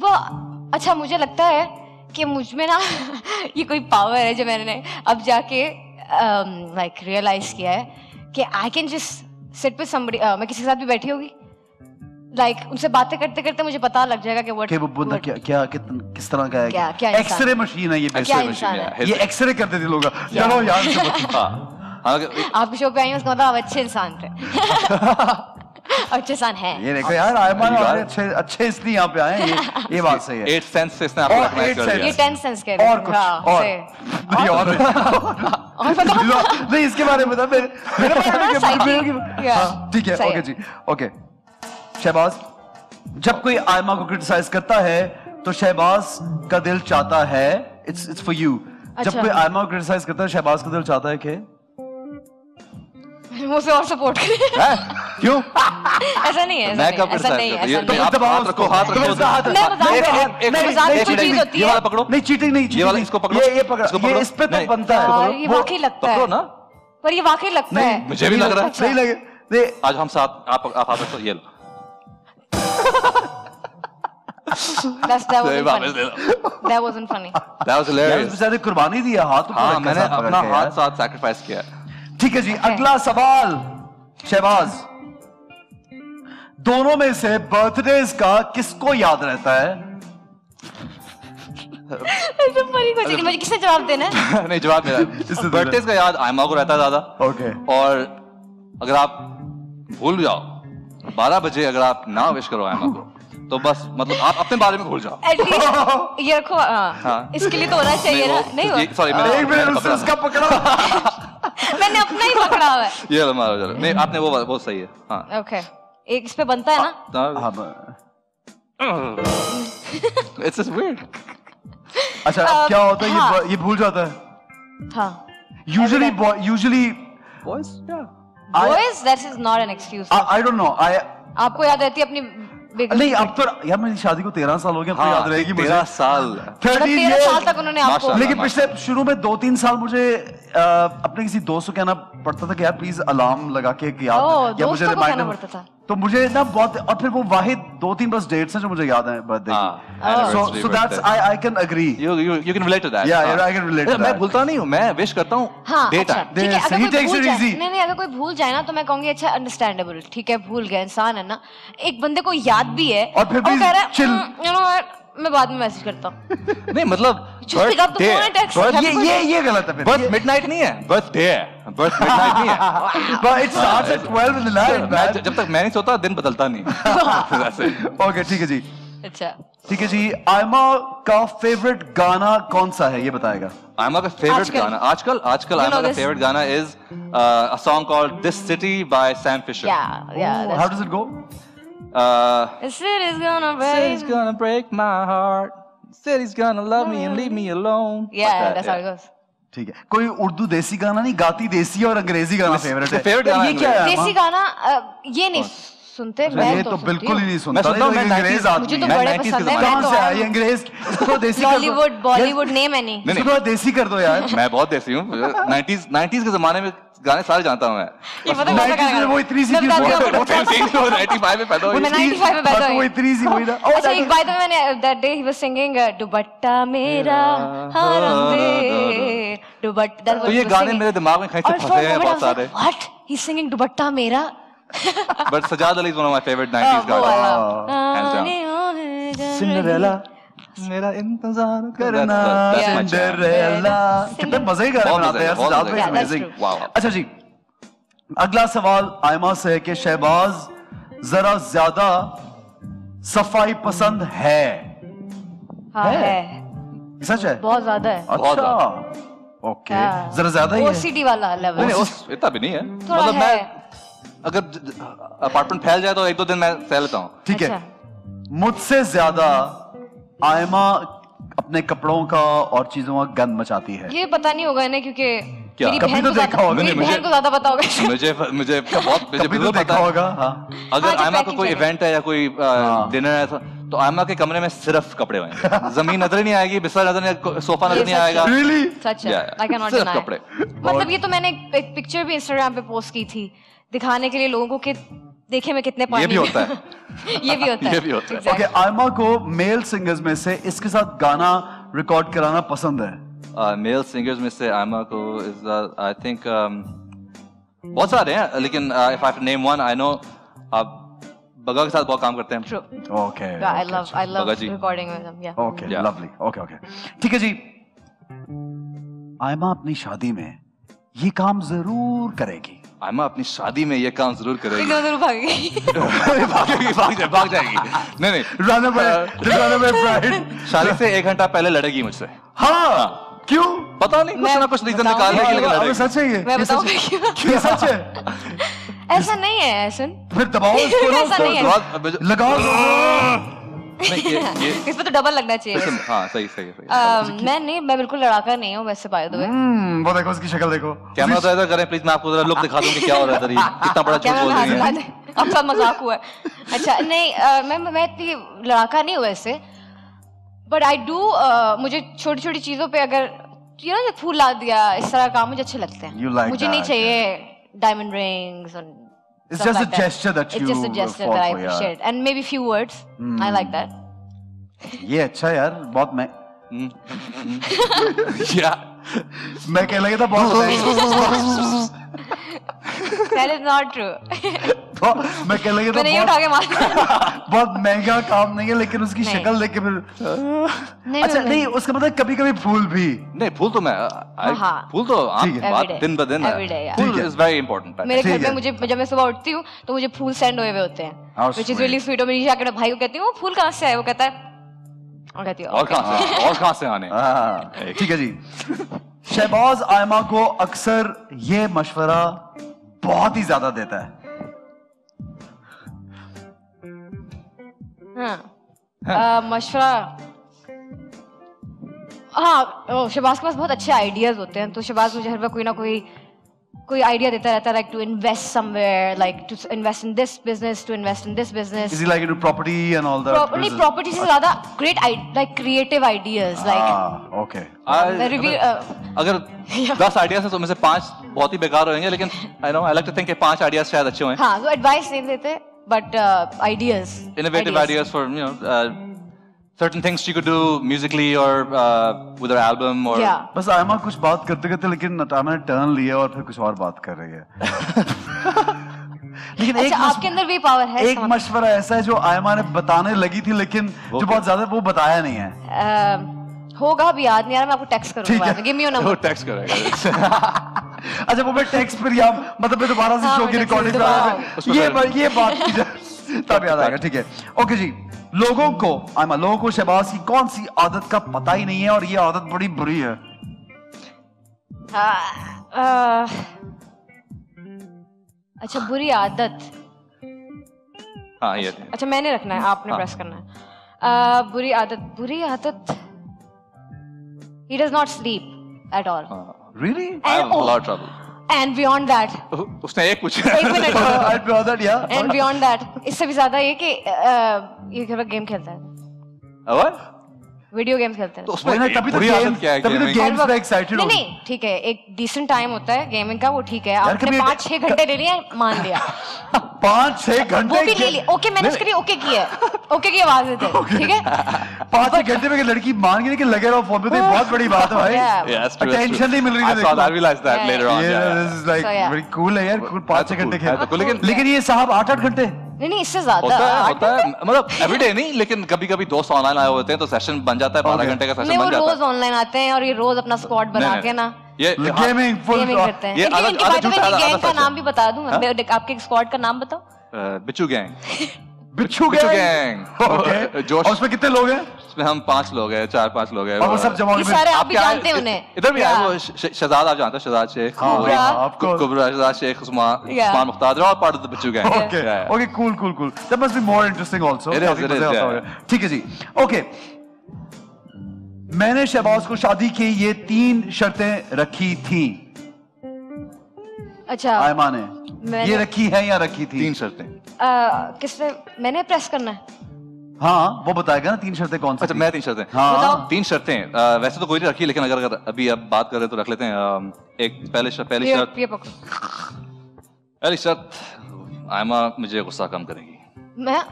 वो अच्छा मुझे लगता है कि मुझ में ना ये कोई पावर है जो मैंने अब जाके लाइक रियलाइज किया है कि I can just sit with somebody. मैं किसी के साथ भी बैठी होगी लाइक उनसे बातें करते करते मुझे पता लग जाएगा कि कि वो बंदा क्या किस तरह का है? क्या इंसान? एक्सरे मशीन है ये क्या basically। इंसान है? ये एक्सरे करते थे लोग। चलो यार से मत। हाँ आपके शो पे आई हूँ उसका मतलब आप अच्छे इंसान थे। अच्छे इंसान है। ये देखो यार आयमा वाले अच्छे इसलिए यहाँ पे आए हैं। ये बात सही है। 8 sense से इसने आपको और recognize 8 कर sense। ये दिया। 10 सेंस कह रहे और थे। कुछ हाँ, और से- नहीं और नहीं इसके बारे में बता मेरे बारे में Psyche, yeah, हाँ, ठीक है सही ओके है। जी ओके। शहबाज जब कोई आयमा को क्रिटिसाइज करता है तो शहबाज का दिल चाहता है इट्स फॉर यू। जब अच्छा। कोई आयमा को क्रिटिसाइज करता है शहबाज का दिल चाहता है कि मुझसे और सपोर्ट करें। हैं? क्यों? ऐसा नहीं है ऐसा मैं नहीं कब है, ऐसा criticize नहीं है, करता हूँ? ऐसा ये नहीं है। आप हाथ रखो हाथ तुम्हें रखो। इसका हाथ मैं बता रही हूँ, एक मजाक की कोई मिनट, चीज होती ये है। वाला पकड़ो। नहीं चीटिंग नहीं ये वाला cheating इसको पकड़ो। ये पकड़ इसको पकड़ो। ये इस पे तो नहीं। बनता है। और ये वो- वाकई लगता है पकड़ो ना। पर ये वाकई लगता नहीं है। मुझे भी लग रहा है। नहीं लगे नहीं आज हम साथ आप हाथ रखो ये लो। That wasn't वापस funny. ले लो। That wasn't funny. That was यार hilarious। उस बेचारे कुर्बानी दी है हाथ ऊपर हाँ रखा मैंने साथ पकड़ अपना के हाथ यार। साथ सैक्रिफाइस किया। ठीक है जी अगला सवाल शहबाज दोनों में से बर्थडेज का किसको याद रहता है? ऐसा funny question नहीं, मुझे किसने जवाब देना है? नहीं जवाब मेरा इससे बर्थडेज का याद आयमा को रहता है ज्यादा। ओके और अगर आप भूल जाओ 12 बजे अगर आप ना विश करो आयमा को तो बस मतलब आप अपने बारे में भूल जाओ। At least ये रखो हाँ। हाँ। इसके लिए तो होना चाहिए ना नहीं हुआ? सॉरी एक मिनट उससे उसका पकड़ा। मैंने अपना ही पकड़ा हुआ है। ये लो मारो चलो। नहीं आपने वो सही है। हाँ ओके एक इस पे बनता है ना? It's just weird. अच्छा क्या होता है हाँ। ये भूल जाता है हाँ usually boys boys that is not an excuse. I don't know I आपको याद रहती है अपनी biggest नहीं अब तो यार मेरी शादी को 13 साल हो गए अब तो याद रहेगी मुझे 13 साल। 13 13 साल years। तक उन्होंने आपको माशाल्लाह। लेकिन पिछले शुरू में 2-3 साल मुझे अपने किसी दोस्त को कहना पड़ता था कि यार प्लीज अलार्म लगा के कि याद या मुझे दोस्तों को कहना रिमाइंडर पड़ता था। तो मुझे ना बहुत और फिर वो वाहिद 2-3 बस डेट्स हैं जो मुझे याद है बर्थडे की so that's I can agree you can relate to that। Yeah, हाँ। I can relate to मैं that. भूलता नहीं हूँ मैं विश करता हूँ हाँ डे अच्छा टाइम। ठीक है He अगर कोई takes भूल it जाए easy. नहीं अगर कोई भूल जाए ना तो मैं कहूंगी अच्छा अंडरस्टैंडेबल ठीक है भूल गया इंसान है ना एक बंदे को याद भी है और फिर भी कह रहा है chill. you know what, मैं बाद में मैसेज करता हूँ नहीं मतलब Just pick up the phone and text. ये गलत है फिर बर्थ मिडनाइट नहीं है बर्थडे है बर्थ मिडनाइट नहीं है। but it starts at 12 in the night मैं man जब तक मैं नहीं सोता दिन बदलता नहीं। ऐसे। ओके ठीक है जी अच्छा ठीक है जी, आयमा का फेवरेट गाना कौन सा है ये बताएगा। आयमा का फेवरेट आजकल। गाना आजकल आयमा का फेवरेट गाना is a song called This City by Sam Fisher. Yeah, How does it go? The city's gonna City's break. gonna break my heart. City's gonna love me and leave me alone. Yeah, Like that, that's how it goes. ठीक है, कोई उर्दू देसी गाना नहीं गाती, देसी और अंग्रेजी गाना फेवरेट है। favorite गाना ये क्या है आयमा? देसी गाना ये नहीं सुनते, अच्छा, मैं ये तो तो सुनती बिल्कुल हूँ। ही नहीं मैं सुनता, सुनता हूँ, ये मैं अंग्रेज 90s आदमी मुझे तो है। बड़े 90s के पसंद है। ज़माने कहाँ मैं से तो आया ये अंग्रेज? इसको देसी कर दो। बॉलीवुड बॉलीवुड नेम है नहीं। नहीं, इसको थोड़ा देसी कर दो यार। मैं बहुत देसी हूँ। 90s के जमाने में गाने सारे जानता हूँ मैं। ये पता कौन सा 90s में गाना वो है? इतनी सी मैं चीज़ बताती हूँ बहुत- आपको। वो 95 में पैदा हुई। मैं 95 में पैदा बस वो हुई। इतनी सी हुई ना। Oh, अच्छा, that एक is- बाय द वे मैंने that day he was singing दुपट्टा मेरा हरम दे दुपट्टा। तो ये गाने मेरे दिमाग में कहीं से फंसे हैं बहुत सारे। What? He's singing दुपट्टा मेरा? But Sajad Ali is one of my favorite 90s वो guys. वाला। Hands down. सिंड्रेला मेरा इंतजार करना, that's my jam. सिंड्रेला। कितने मजे के गाने बहुत बनाते हैं यार, मजे, बहुत सजाद मजे। भाई, Yeah, that's amazing। true. Wow. अच्छा जी, अगला सवाल आयमा से है कि शहबाज जरा ज्यादा सफाई पसंद है। हाँ है? है, सच है? बहुत ज्यादा है। बहुत अच्छा, ओके, हाँ। जरा ज्यादा ही है। OCD वाला नहीं लेवल। नहीं, उस इतना भी नहीं है। थोड़ा मतलब है। मैं अगर अपार्टमेंट फैल जाए तो एक दो दिन मैं सह लेता हूँ। ठीक है, अच्छा। मुझसे ज्यादा आयमा अपने कपड़ों का और चीजों का गंद मचाती है। ये पता नहीं होगा ना क्योंकि क्या? मेरी कभी बहन तो को देखा ज्यादा होगा। मेरी नहीं, बहन मुझे- को ज्यादा पता होगा। मुझे बहुत कभी तो बिल्कुल देखा पता है। होगा। हाँ। अगर हाँ, जो आयमा का packing कोई चाहिए। इवेंट है या कोई डिनर है तो आयमा के कमरे में सिर्फ कपड़े होंगे। जमीन नजर ही नहीं आएगी, बिस्तर नजर नहीं, सोफा नजर ये नहीं सच आएगा। है। Really? सच है, Yeah, I cannot सिर्फ deny। कपड़े। मतलब ये तो मैंने एक पिक्चर भी इंस्टाग्राम पे पोस्ट की थी दिखाने के लिए लोगों को कि देखे में कितने पानी ये भी होता है। ये भी होता है। ये भी होता है। Exactly. ओके, आयमा को मेल सिंगर्स में से इसके साथ गाना रिकॉर्ड कराना पसंद है। मेल सिंगर्स में से आयमा को इज आई थिंक बहुत सारे हैं, लेकिन if I name one, I know आप बगा के साथ बहुत काम करते हैं। True. Okay, Yeah, I love बगा जी। recording with them. Yeah. Okay, Yeah. Lovely. Okay okay, ठीक है जी। आयमा अपनी शादी में ये काम जरूर करेगी। आयमा अपनी शादी में ये काम जरूर करेगी। इधर उधर भागेगी। भाग जाएगी। नहीं नहीं, रन अवे ब्राइड। शादी से 1 घंटा पहले लड़ेगी मुझसे। हाँ, क्यों? पता नहीं, कुछ मैं ना कुछ रीजन बताऊं? निकाल लेगी, लेकिन अबे लड़ेगी। सच है ये? मैं ये सच बताऊं है? क्यों? ये सच है? ऐसा नहीं है ऐसा। फिर दबाओ इसको ना, ऐसा नहीं है। लगाओ। नहीं, ये इस पे तो डबल लगना चाहिए। listen, हाँ सही सही सही। मैं बिल्कुल लड़ाका नहीं हूँ वैसे बाय द वे। वो देखो उसकी शक्ल देखो। कैमरा तो इधर करें प्लीज, मैं आपको जरा लुक दिखा दूं कि क्या हो रहा है इधर, ये कितना बड़ा झूठ कैमरा बोल में रही हाथ है। लगा दे। अब सब मजाक हुआ है। अच्छा नहीं, मैं इतनी लड़ाका नहीं हूँ वैसे, बट आई डू मुझे छोटी छोटी चीजों पे अगर यू नो फूल ला दिया इस तरह का काम मुझे अच्छे लगते You हैं। like मुझे नहीं that, चाहिए डायमंड रिंग्स और It's stuff just a like that. gesture that It's you just a gesture fall that I for, yeah. appreciate and maybe few words. I like that. ये अच्छा है यार, बहुत मैं या मैं कह लगा था बहुत That is not true. मैं कह लगा था मैंने ये उठा के मारा। बहुत महंगा काम नहीं है, लेकिन उसकी नहीं। शक्ल देख के फिर नहीं, अच्छा नहीं, नहीं, उसका मतलब कभी कभी फूल भी। नहीं, फूल तो मैं हाँ। फूल तो ठीक है। बात Every day. दिन ब दिन Every day, है। yeah. फूल ठीक है। Is very important. मेरे ठीक घर में है। मुझे जब मैं सुबह उठती हूँ तो मुझे फूल सेंड हुए होते हैं, How which is sweet. really sweet। और मेरी जाके भाई को कहती हूँ वो फूल कहाँ से आए, वो कहता है और कहती है और कहाँ से आने। हाँ, ठीक है जी। शहबाज आयमा को अक्सर ये मशवरा बहुत ही ज्यादा देता है। मशवरा। हाँ, शहबाज के पास बहुत अच्छे आइडियाज होते हैं, तो शहबाज मुझे हर वक्त कोई आइडिया देता रहता है, like to invest somewhere, like to invest in this business, to invest in this business. Is he like into property and all that? नहीं, प्रॉपर्टी से ज्यादा great like creative ideas like okay. अगर 10 ideas है तो में से 5 बहुत ही बेकार होंगे, लेकिन I know I like to think कि 5 आइडियाज शायद अच्छे हों। हाँ, तो एडवाइस नहीं देते but ideas, Innovative ideas for certain things she could do musically or with her album or या बस आयमा कुछ बात करते करते लेकिन आयमा ने टर्न लिया और फिर कुछ और बात कर रही है। लेकिन अच्छा, आपके अंदर भी पावर है। एक मशवरा ऐसा है जो आयमा ने बताने लगी थी, लेकिन जो बहुत ज्यादा वो बताया नहीं है। होगा भी याद नहीं आ रहा, मैं आपको टेक्स्ट ठीक करूंगा। है। गिव मी योर वो नंबर। टेक्स्ट करेगा। अच्छा, वो मैं टेक्स्ट पर या मतलब मैं दोबारा से हाँ, शो की मैं रिकॉर्डिंग text करा ये बात की तब याद आएगा। ठीक है, ओके जी। लोगों को शहबाज की कौन सी आदत का पता ही नहीं है और ये आदत बड़ी बुरी है? अच्छा, बुरी आदत। हाँ ये अच्छा मैंने रखना है, आपने प्रेस करना है। बुरी आदत। He does not sleep at all. Really? I have a lot of trouble. And beyond that, उसने एक पूछा। एक minute. I'd be honored, yeah. And beyond that, इससे भी ज्यादा ये कि ये गेम खेलता है, What? वीडियो गेम्स खेलता है। तो उसमें तभी तो बुरी आदत क्या है? तभी तो gaming? गेम्स में एक्साइटेड हो। नहीं ठीक है, एक डिसेंट टाइम होता है गेमिंग का, वो ठीक है। आपने कभी- 5-6 घंटे ले लिए, मान लिया। 5-6 घंटे वो भी ले लिए, ओके मैंने उसके लिए ओके किया है, ओके की आवाज देते हैं, ठीक है। 5-6 घंटे में लड़की मान गई कि लगे रहो फोन पे, तो ये बहुत बड़ी बात है भाई। Yeah. Yeah, that's true, that's Attention true. नहीं मिल रही I है, saw that, I देखो। realized that Yeah, later on. ये Yeah. this is like So, yeah. very cool है यार, 5-6 घंटे खेल। तो लेकिन ये साहब 8-8 घंटे। नहीं इससे ज्यादा। होता है मतलब एवरीडे नहीं, लेकिन कभी कभी दोस्त ऑनलाइन आए होते हैं तो सेशन बन जाता है, 12 घंटे का नहीं सेशन वो बन जाता रोज ऑनलाइन आते हैं और ये रोज अपना स्क्वाड बना नहीं, के ना ये गेमिंग फुल गेमिंग करते हैं। ये इनकी अलग- इनकी अलग बात झूठा, है, अलग गैंग का सच है। नाम भी बता दूं। आपके स्क्वाड का नाम बताओ। बिच्छू गैंग। बिच्छू बिच्छू गैंग। गैंग। ओके। जोश। और उसमें कितने लोग हैं? उसमें हम 5 लोग हैं, 4-5 लोग हैं। और वो सब जमा ये सारे आप भी क्या- जानते हैं उन्हें। इधर भी आए Yeah. वो शहजाद, आप जानते हो शहजाद शेख, हाँ, वो- Yeah. आपको Kubra Shehzad Sheikh, Usman Yeah. Mukhtar, all part of the Bichhoo gang. Okay okay cool that must be more interesting also। It is, काफी it is, मजे आता yeah. होगा। ठीक है जी। ओके, मैंने शहबाज को शादी की ये 3 शर्तें रखी थी। अच्छा आयमा ने मैंने- ये रखी है या रखी थी? 3 शर्तें। किसने मैंने प्रेस करना है? हाँ वो बताएगा ना 3 शर्तें कौन सी अच्छा थी? मैं 3 शर्तें। हाँ। बताओ। 3 शर्तें वैसे तो कोई नहीं रखी, लेकिन अगर अभी आप बात कर रहे तो रख लेते हैं। एक पहली शर्त ये पकड़ो। आयमा मुझे गुस्सा कम करेगी। मैं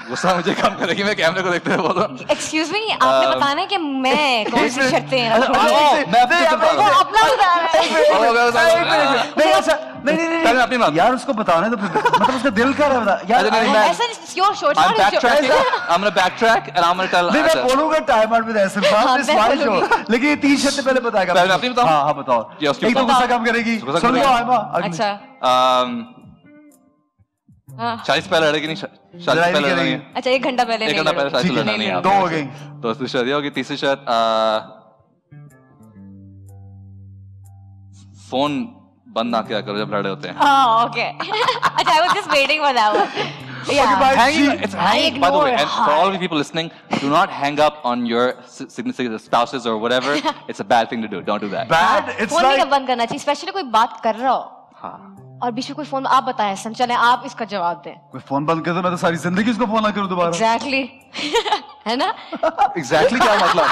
गुस्सा मुझे कम करेगी, मैं कैमरे को देखते हुए बोल रहा हूँ। एक्सक्यूज मी, आपने बताना है कि मैं कौन सी शर्तें मैं अपनी वो अपना बता रहा है। नहीं अच्छा नहीं नहीं पहले अपनी बात। यार उसको बताने तो मतलब उसका दिल कर रहा है बता यार। अच्छा, नहीं, मैं- ऐसा your short I'm backtracking. I'm gonna backtrack and I'm gonna tell. नहीं मैं बोलूंगा टाइम आउट विद एहसन हाँ, खान मैं इस वाइज शो, बोलूंगी। लेकिन ये 3 शर्तें पहले बताएगा। पहले अपनी बताओ। हाँ हाँ बताओ। ये उसकी एक तो बताओ। गुस्सा कम करेगी, गुस्सा सुन लो करेगी। आयमा अगली। अच्छा हाँ। शादी से पहले लड़ेगी नहीं, शादी से लड़ाई पहले नहीं लड़ेगी। करेगी। अच्छा 1 घंटा पहले 1 नहीं घंटा पहले लड़ोगे। शादी से ठीक है, लड़ना नहीं है। दो हो गई। तो दूसरी शर्त ये होगी। तीसरी शर्त फोन बंद ना किया करो जब लड़े होते हैं। हाँ ओके। अच्छा I was just waiting for that one. Okay, bye. Hanging, it's hanging. By the way, ignore and for all of you people listening, do not hang up on your significant spouses or whatever. It's a bad thing to do. Don't do that. Bad it's phone नहीं like बंद करना चाहिए, specially कोई बात कर रहा हो हाँ। और बीच में कोई फोन। आप बताएं सन, चले आप इसका जवाब दें। कोई फोन बंद कर दो मैं तो सारी जिंदगी उसको फोन ना करूं दोबारा। एग्जैक्टली है ना? Exactly क्या मतलब?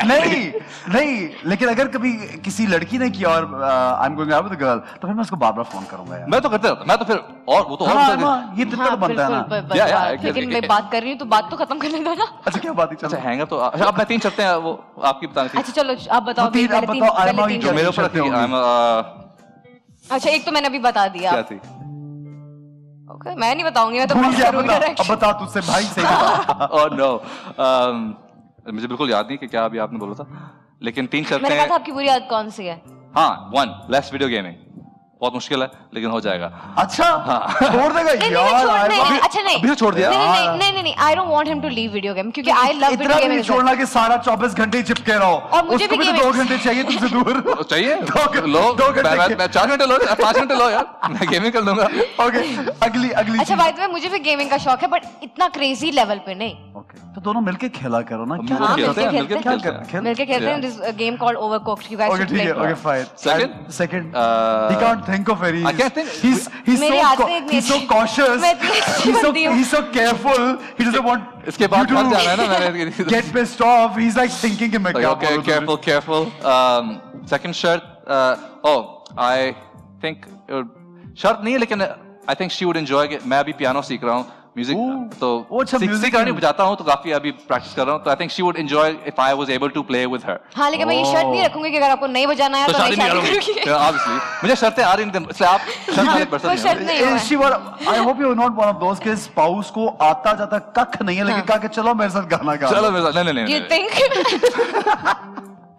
नहीं नहीं लेकिन अगर कभी किसी लड़की ने किया और I am going out with a girl तो फिर मैं उसको बार-बार फोन करूंगा यार। मैं तो करते रहता, मैं तो फिर और वो तो और हाँ, होता है। ये दिक्कत हाँ, बनता है ना। बिल्कुल, Yeah, yeah, लेकिन exactly. मैं बात कर रही हूँ तो बात तो खत्म करने दो ना। अच्छा क्या बात है अच्छा चलो। हैंग अप तो अच्छा, अब मैं 3 शर्तें हैं, वो आपकी बतानी थी। अच्छा चलो आप बताओ। वो तीन- पहले आप बताओ, पहले आयमा की तीन क्या शर्तें। मेरे ऊपर शर्तें रखी। होंगी? अच्छा एक तो मैंने अभी बता दिया। क्या थी? ओके मैं नहीं बताऊंगी, मैं तो भूल pass गया करूंगी बता direct। अब बता तुझसे भाई सही बता। Oh no. मुझे बिल्कुल याद नहीं कि क्या अभी आपने बोला था, लेकिन 3 मैंने कहा था शर्तें। आपकी बुरी आदत कौन सी है? हाँ 1 लेस वीडियो गेमिंग। बहुत मुश्किल है लेकिन हो जाएगा। अच्छा छोड़ देगा नहीं नहीं यार छोड़ आयमा। नहीं अच्छा नहीं अभी तो छोड़ दिया। नहीं नहीं I don't want him to leave video game क्योंकि आई लव इतना वीडियो भी गेम। छोड़ना कि सारा 24 घंटे ही चिपके रहो। और मुझे उसको भी भी तो 2 gaming- घंटे चाहिए तुमसे दूर। चाहिए दो घंटे मैं 4 घंटे लो, 5 घंटे लो यार, मैं गेमिंग कर लूंगा। ओके अगली अगली अच्छा बाय द वे मुझे भी गेमिंग का शौक है बट इतना क्रेजी लेवल पे नहीं। ओके तो दोनों मिलके खेला करो ना। क्या हाँ, मिलके खेलते हैं, खेलते मिलके हैं। खेलते हैं। खेल मिलके खेलते हैं this game called ओवरकुक्ड। You guys okay should ठीक है play. Okay fine. Second? he can't think of any I can't think. he's मेरी आदतें इतनी he's so अच्छी- cautious मैं इतनी अच्छी बनती हूँ। he's so careful he doesn't want इसके बाद you घर to जाना है ना मैंने। get pissed off he's like thinking कि मैं क्या Okay, बोलूं careful. Second shirt. I think शर्त नहीं है लेकिन I think she would enjoy it. मैं अभी पियानो सीख रहा हूँ, म्यूजिक तो वो अच्छा music सीख नहीं बजाता हूँ तो काफी अभी प्रैक्टिस कर रहा हूँ, तो I think she would enjoy if I was able to play with her. हाँ लेकिन मैं ये शर्त नहीं रखूंगी कि अगर आपको नहीं बजाना है तो तो शादी नहीं करूंगी करूंगी। ऑब्वियसली, मुझे शर्तें आ रही नहीं, इसलिए आप शर्त वाले पर्सन वो नहीं शर्त हो। नहीं हुआ Is she one? I hope you're not one of those के spouse को आता जाता कख नहीं है लेकिन कहा कि चलो मेरे साथ गाना गा। चलो मेरे साथ नहीं नहीं You नहीं think?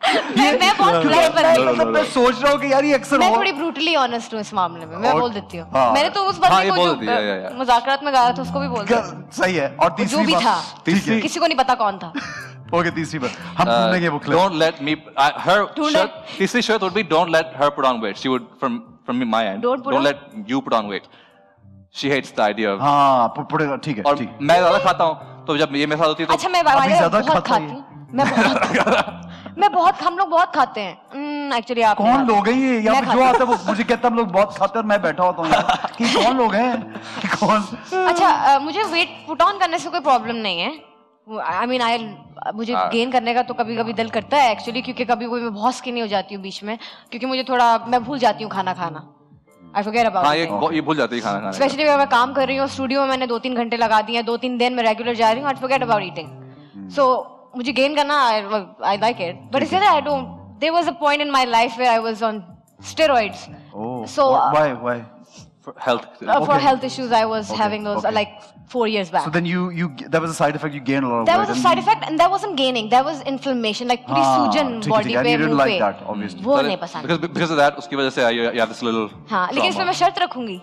मैं बहुत ब्लैक बंदी हूँ। मतलब मैं सोच रहा हूँ कि यार ये अक्सर मैं हो थोड़ी ब्रूटली ऑनेस्ट हूँ इस मामले में, मैं बोल देती हूँ। हाँ। मैंने तो उस हाँ, बंदे ये को बोल जो दिया, या। मुज़ाकरात में गाया था उसको भी बोल दिया, सही है। और जो तीसरी भी बात, था, तीसरी किसी को नहीं पता कौन था। ओके तीसरी बात हम ढूंढेंगे वो clip. Don't let me. Her Don't shirt. तीसरी shirt would be don't let her put on weight. She would from my end. Don't put on- let you put on weight. She hates the idea of. हाँ पड़ेगा, ठीक है और ठीक। मैं ज्यादा खाता हूँ तो जब ये मेरे साथ होती है तो अच्छा मैं अभी ज्यादा बहुत खाता खाती हूँ, मैं बहुत हम लोग बहुत खाते हैं एक्चुअली। आप कौन लोग हैं ये यहाँ मैं पे जो खाती आता है वो मुझे कहता है हम लोग बहुत खाते हैं और मैं बैठा होता हूँ यार कि कौन लोग हैं कि कौन। अच्छा मुझे वेट पुट ऑन करने से कोई प्रॉब्लम नहीं है। आई मीन मुझे गेन करने का तो कभी कभी दिल करता है एक्चुअली, क्योंकि कभी कभी मैं बहुत स्किनी हो जाती हूँ बीच में, क्योंकि मुझे थोड़ा मैं भूल जाती हूँ खाना खाना। आई फॉरगेट हाँ अबाउट ये भूल जाती है खाना खाने का। स्पेशली अगर मैं काम कर रही हूँ स्टूडियो में, मैंने 2-3 घंटे लगा दिए हैं, 2-3 दिन मैं रेगुलर जा रही हूँ, I forget about eating. So मुझे गेन करना I like it, but it's I don't. There was a point in my life where I was on steroids, so why For health. for health issues I was having those okay. like 4 years back. so then you that was a side effect, you gained a lot of There weight was a and side effect and there wasn't gaining, there was inflammation, like पूरी हाँ, सूजन ठीक है, body ठीक है, पे you didn't मुंह like पे, that, obviously. वो नहीं पसंद। Because of that उसकी वजह से you have this little. हाँ लेकिन इसमें trauma. मैं शर्त रखूंगी।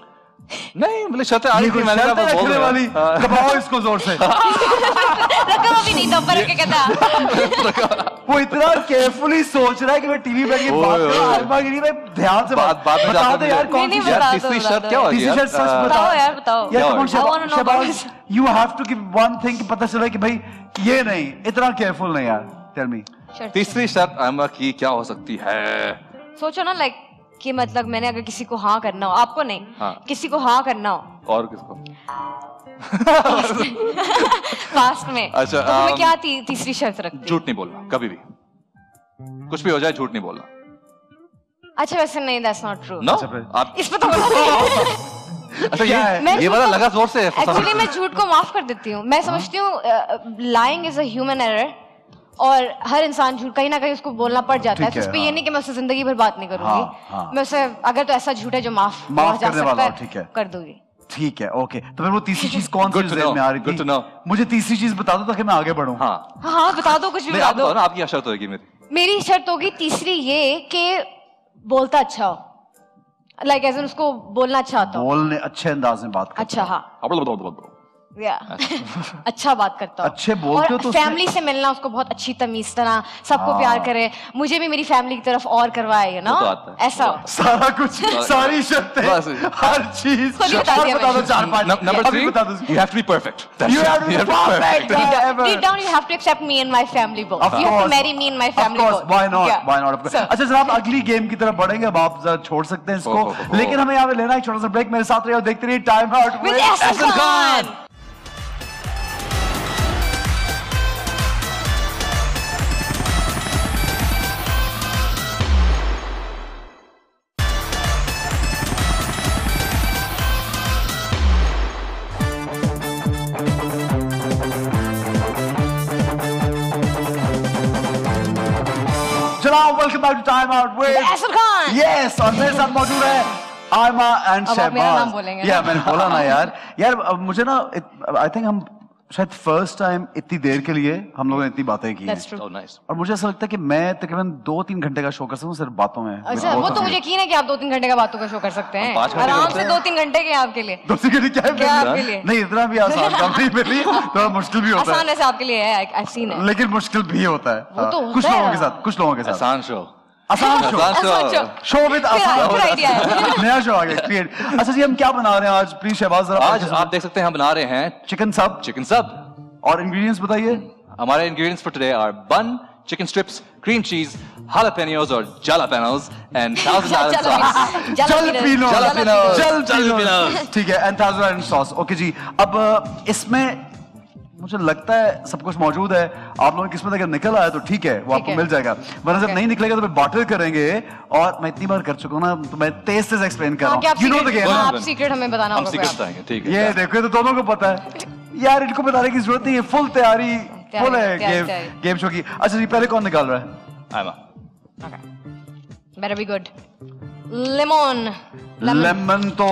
नहीं मतलब शर्त आ ये रही कोई थी मैंने शर्त कहा है बोल रखने दिया। वाली दबाओ इसको जोर से। रकम अभी नहीं था ऊपर रख के कहता। वो इतना केयरफुली सोच रहा है कि मैं टीवी बैठ के बात ओए, करूं, ओए। आसमा गिरी में ध्यान से बात में बता जाता दे यार मुझे- कौन नहीं, सी नहीं, शर्त। बता दो, तीसरी बता शर्त दो। क्या होगी तीसरी शर्त सच यार? बता। बताओ यार बताओ। यार क्या कौन होगी? I wanna know about this. you have to give one thing कि पता चले कि भाई ये नहीं, इतना केयरफुल नहीं यार। Tell me. शर्त। तीसरी शर्त आयमा की क्या हो सकती है? सोचो ना लाइक कि मतलब मैंने अगर किसी को हाँ करना हो, आपको नहीं, हाँ। किसी को हाँ करना हो और किसको? पास्ट में, अच्छा, तो तुम्हें क्या तीसरी शर्त रखती? झूठ नहीं बोलना कभी भी, कुछ भी हो जाए झूठ नहीं बोलना। अच्छा वैसे नहीं, दैट्स नॉट ट्रू। नो अच्छा, फिर? आप इस पे तो बोला नहीं। अच्छा क्या है? मैं ये वाला झूठ को- लगा जोर से। एक्चुअली मैं झूठ को माफ कर देती हूँ। मैं समझती हूँ lying is a human error, और हर इंसान झूठ कहीं ना कहीं उसको बोलना पड़ जाता है। ठीक तो है, उस पे ये हाँ। नहीं कि मैं उससे जिंदगी भर बात नहीं करूंगी। हाँ, हाँ। मैं उसे अगर तो ऐसा झूठ है जो माफ माफ हुआ जा करने सकता वाला हो, है, ठीक है। कर दूंगी। ठीक है ओके, तो फिर वो तीसरी चीज कौन सी Good to जेल know, में आ रही good to थी? know. मुझे तीसरी चीज बता दो ताकि मैं आगे बढ़ूं। हाँ हाँ बता दो, कुछ भी नहीं बता आप बताओ दो। ना, आपकी क्या शर्त होगी मेरी? मेरी शर्त होगी तीसरी ये कि बोलता अच्छा हो, लाइक एज उसको बोलना अच्छा आता हो। बोलने अच्छे अंदाज में बात करता अच्छा हाँ आप या अच्छा बात करता हो, अच्छे बोलते हो और तो उसमें- फैमिली से मिलना उसको बहुत अच्छी तमीज तरह सबको हाँ। प्यार करे, मुझे भी मेरी फैमिली की तरफ और करवाए, यू नो वो तो आता है, ऐसा वो हो। सारा कुछ, सारी शर्तें, बस। हर चीज। खुद ही बता और दिया बता दो मैंने। 4-5। नंबर अभी 3 बता दो। you have to be perfect. You have to be perfect. ever. Deep down you have to accept me and my family both. Of You have to course. marry me and my Of family course, both. why not? Yeah. Why not? Of course. So- अच्छा जनाब अगली game की तरफ बढ़ेंगे, अब आप जरा छोड़ सकते हैं इसको, लेकिन हमें यहाँ पे लेना है एक छोटा सा ब्रेक। मेरे साथ रहिए और देखते रहिए time out With Ehsan Khan. जनाब welcome back to time out with Ehsan Khan. Yes, और मेरे साथ मौजूद है आयमा एंड अब आप मेरा शहबाज। नाम बोलेंगे या ना? मैंने बोला ना यार। यार अब मुझे ना आई थिंक हम शायद फर्स्ट टाइम इतनी देर के लिए हम लोगों ने इतनी बातें की हैं। That's true. Oh nice. और मुझे ऐसा लगता है कि मैं तकरीबन 2-3 घंटे का शो कर सकता हूँ सिर्फ बातों में। अच्छा वो तो मुझे यकीन है कि आप 2-3 घंटे का बातों का शो कर सकते हैं, 5 घंटे आराम करते से हैं। 2-3 घंटे के आपके लिए। 2 घंटे क्या है क्या मेरे आपके लिए? लिए? नहीं इतना भी आसान काम नहीं मेरे लिए, थोड़ा मुश्किल भी होता आसान है, वैसे आपके लिए है, आई सीन है। लेकिन मुश्किल भी होता है। वो तो हाँ, कुछ होता है। लोगों के साथ, कुछ लोगों के साथ आसान शो। आसान शो, आसान शो। शो विद आसान। फिर आइडिया है। नया शो आ गया क्रिएट। अच्छा जी हम क्या बना रहे हैं आज? प्लीज शहबाज जरा आज आप देख सकते हैं हम बना रहे हैं चिकन सब चिकन सब। और इंग्रेडिएंट्स बताइए। हमारे ingredients for today are bun, chicken strips, cream cheese, jalapenos or jalapenos, and Thousand Island sauce. जलपीनो जलपीनो। जलपीनो jalapeno. ठीक है, and thousand island sauce. Okay जी, अब इसमें मुझे लगता है सब कुछ मौजूद है। आप लोगों की किस्मत अगर निकल आया तो ठीक है, वो ठीक आपको है। मिल जाएगा, वरना जब Okay. नहीं निकलेगा तो फिर बाटल करेंगे। और मैं इतनी बार कर चुका हूँ ना, तो मैं तेज तेज एक्सप्लेन कर हाँ, क्या रहा आप हूँ। You know the secret- game. हाँ, आप सीक्रेट हमें बताना हम होगा। सीक्रेट कोई बताएंगे, ठीक है। ये देखो, ये तो दोनों को पता है यार, इनको बताने की जरूरत नहीं है। फुल तैयारी, फुल है तैयारी। गेम शो की। अच्छा जी पहले कौन निकाल रहा है? आयमा। आप। Okay. Better be good. Lemon lemon तो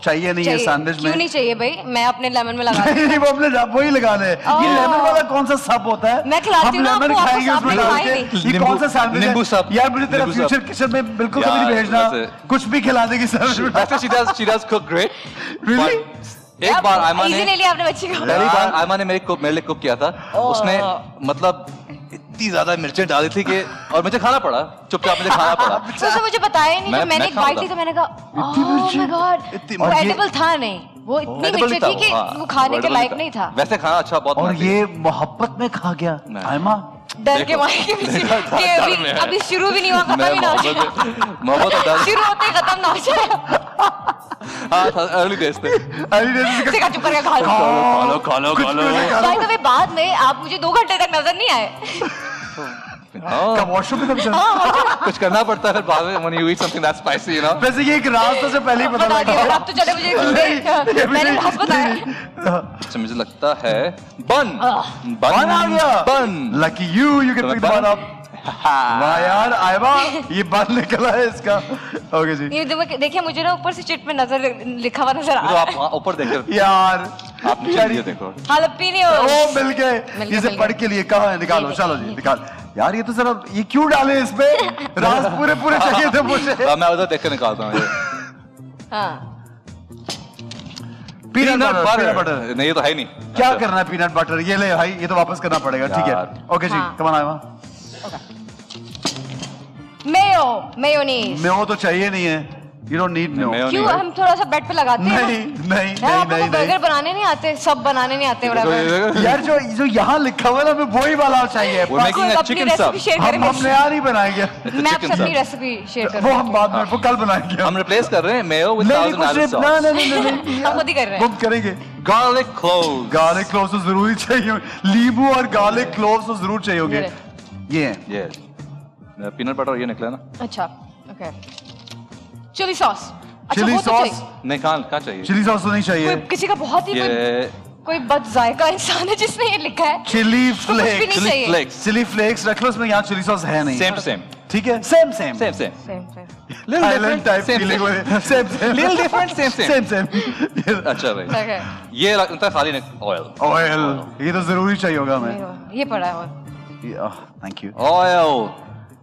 चाहिए नहीं है सैंडविच में। क्यों नहीं चाहिए भाई? मैं अपने लेमन में लगा नहीं वो अपने वही लगाने। ये लेमन वाला कौन सा सब होता है? मैं खिलाती हूँ ना हम लेमन आपको, खाएंगे आपको उसमें साथ डाल में के। खाएंगे। ये कौन सा सैंडविच नींबू है सब। यार? मुझे तेरा नींबू फ्यूचर सब। किचन में बिल्कुल कभी यार, नहीं भेजना, वैसे- कुछ भी खिला देगी सैंडविच में। Actually, she does cook great. Really? But एक बार आयमा इजी ने ले लिया आपने बच्ची को। पहली बार आयमा ने मेरे लिए कुक किया था। उसने मतलब इतनी ज्यादा मिर्चें डाली थी कि और मुझे खाना पड़ा, चुपचाप मुझे खाना पड़ा। तो उसने मुझे बताया ही नहीं। जब मैंने एक बाइट ली तो मैंने कहा ओह माय गॉड, इतनी वो और ये- एडिबल था नहीं, वो इतनी Edible मिर्ची था थी कि हाँ, वो खाने के edible लायक नहीं था। वैसे खाना अच्छा बहुत और बनाती है। ये मोहब्बत में खा गया नहीं। आयमा। डर के देखो, मारे के पीछे देखो, कि डर में है। अभी शुरू भी नहीं हुआ, खत्म मैं ही ना हो जाए। मोहब्बत और डर शुरू होते ही खत्म ना हो जाए। हाँ था अर्ली डेज थे। अरे जैसे सिखा चुप करके खा लो। खा लो कुछ भी नहीं खा लो। बाय द वे बाद में आप मुझे 2 घंटे तक नजर नहीं आए। हाँ, कब वॉशरूम में कब चल? कुछ करना पड़ता है फिर बाद में when you eat something that's spicy, you know. वैसे ये एक राज तो से पहले ही पता बता लगा। दिया आप तो चले मुझे मैंने राज बताया। अच्छा मुझे लगता है बन बन आ गया। Bun lucky you can pick the bun up. वाह यार आयमा, ये बन निकला है इसका। ओके जी। ये देखिए मुझे ना ऊपर से चिट में नजर लिखा हुआ नजर आ तो रहा आप है। वहाँ ऊपर देखो यार आप नीचे ये देखो। हालपीनियो। ओ मिल गए। मिल इसे गए। पढ़ के लिए कहाँ है? निकालो ये चलो देखिए, जी निकाल। यार ये तो जरा ये क्यों डाले इसमें? राज पूरे पूरे चाहिए थे मुझे। अब मैं उधर देख के निकालता हूँ ये हाँ पीनट बटर। नहीं ये तो है नहीं। क्या अच्छा। करना है पीनट बटर? ये ले भाई, ये तो वापस करना पड़ेगा। ठीक है यार। ओके जी हाँ। Come on Aima. Mayo mayonnaise. Mayo तो चाहिए नहीं है। You don't need Mayo. Mayo क्यों नहीं है। हम थोड़ा सा बेड पे लगाते हैं नहीं ना? नहीं यार, आपको नहीं बर्गर नहीं बनाने नहीं आते, सब बनाने नहीं आते whatever। यार जो जो यहाँ लिखा हुआ है ना हमें वही वाला चाहिए। We're making कोई a अपनी chicken रेसिपी sub. शेयर करें हम मेरे नया नहीं बनाएंगे। से। मैं आपसे chicken अपनी sub. रेसिपी शेयर वो करूँ। हम बाद में वो कल बनाएंगे। हम रिप्लेस कर रहे हैं मेयो विद नहीं थाउजेंड कुछ आलू नहीं सॉस। नहीं हम खुद ही कर रहे हैं। हम करेंगे। Garlic cloves. गार्लिक क्लोव्स तो जरूरी चाहिए। नींबू और गार्लिक क्लोव्स तो जरूर चाहिए होंगे। ये हैं। ये पीनट बटर ये निकला ना। अच्छा ओके। Chilli sauce. अच्छा चिली वो तो सॉस। चाहिए। नहीं कहाँ चाहिए। चिली सॉस तो नहीं चाहिए। कोई किसी का बहुत ही ये कोई बद जायका इंसान है जिसने ये लिखा है। चिली उसको कुछ भी फ्लेक्स। नहीं चाहिए। फ्लेक्स चिली फ्लेक्स रख लो उसमें। यहाँ चिली सॉस है नहीं। सेम टू सेम ठीक है same same same same same same. little Island different type same feeling same हो same same little different same same same same. अच्छा भाई ओके। ये लगता है खाली ऑयल ऑयल ये तो जरूरी चाहिए होगा हमें। ये पड़ा है और थैंक यू। ऑयल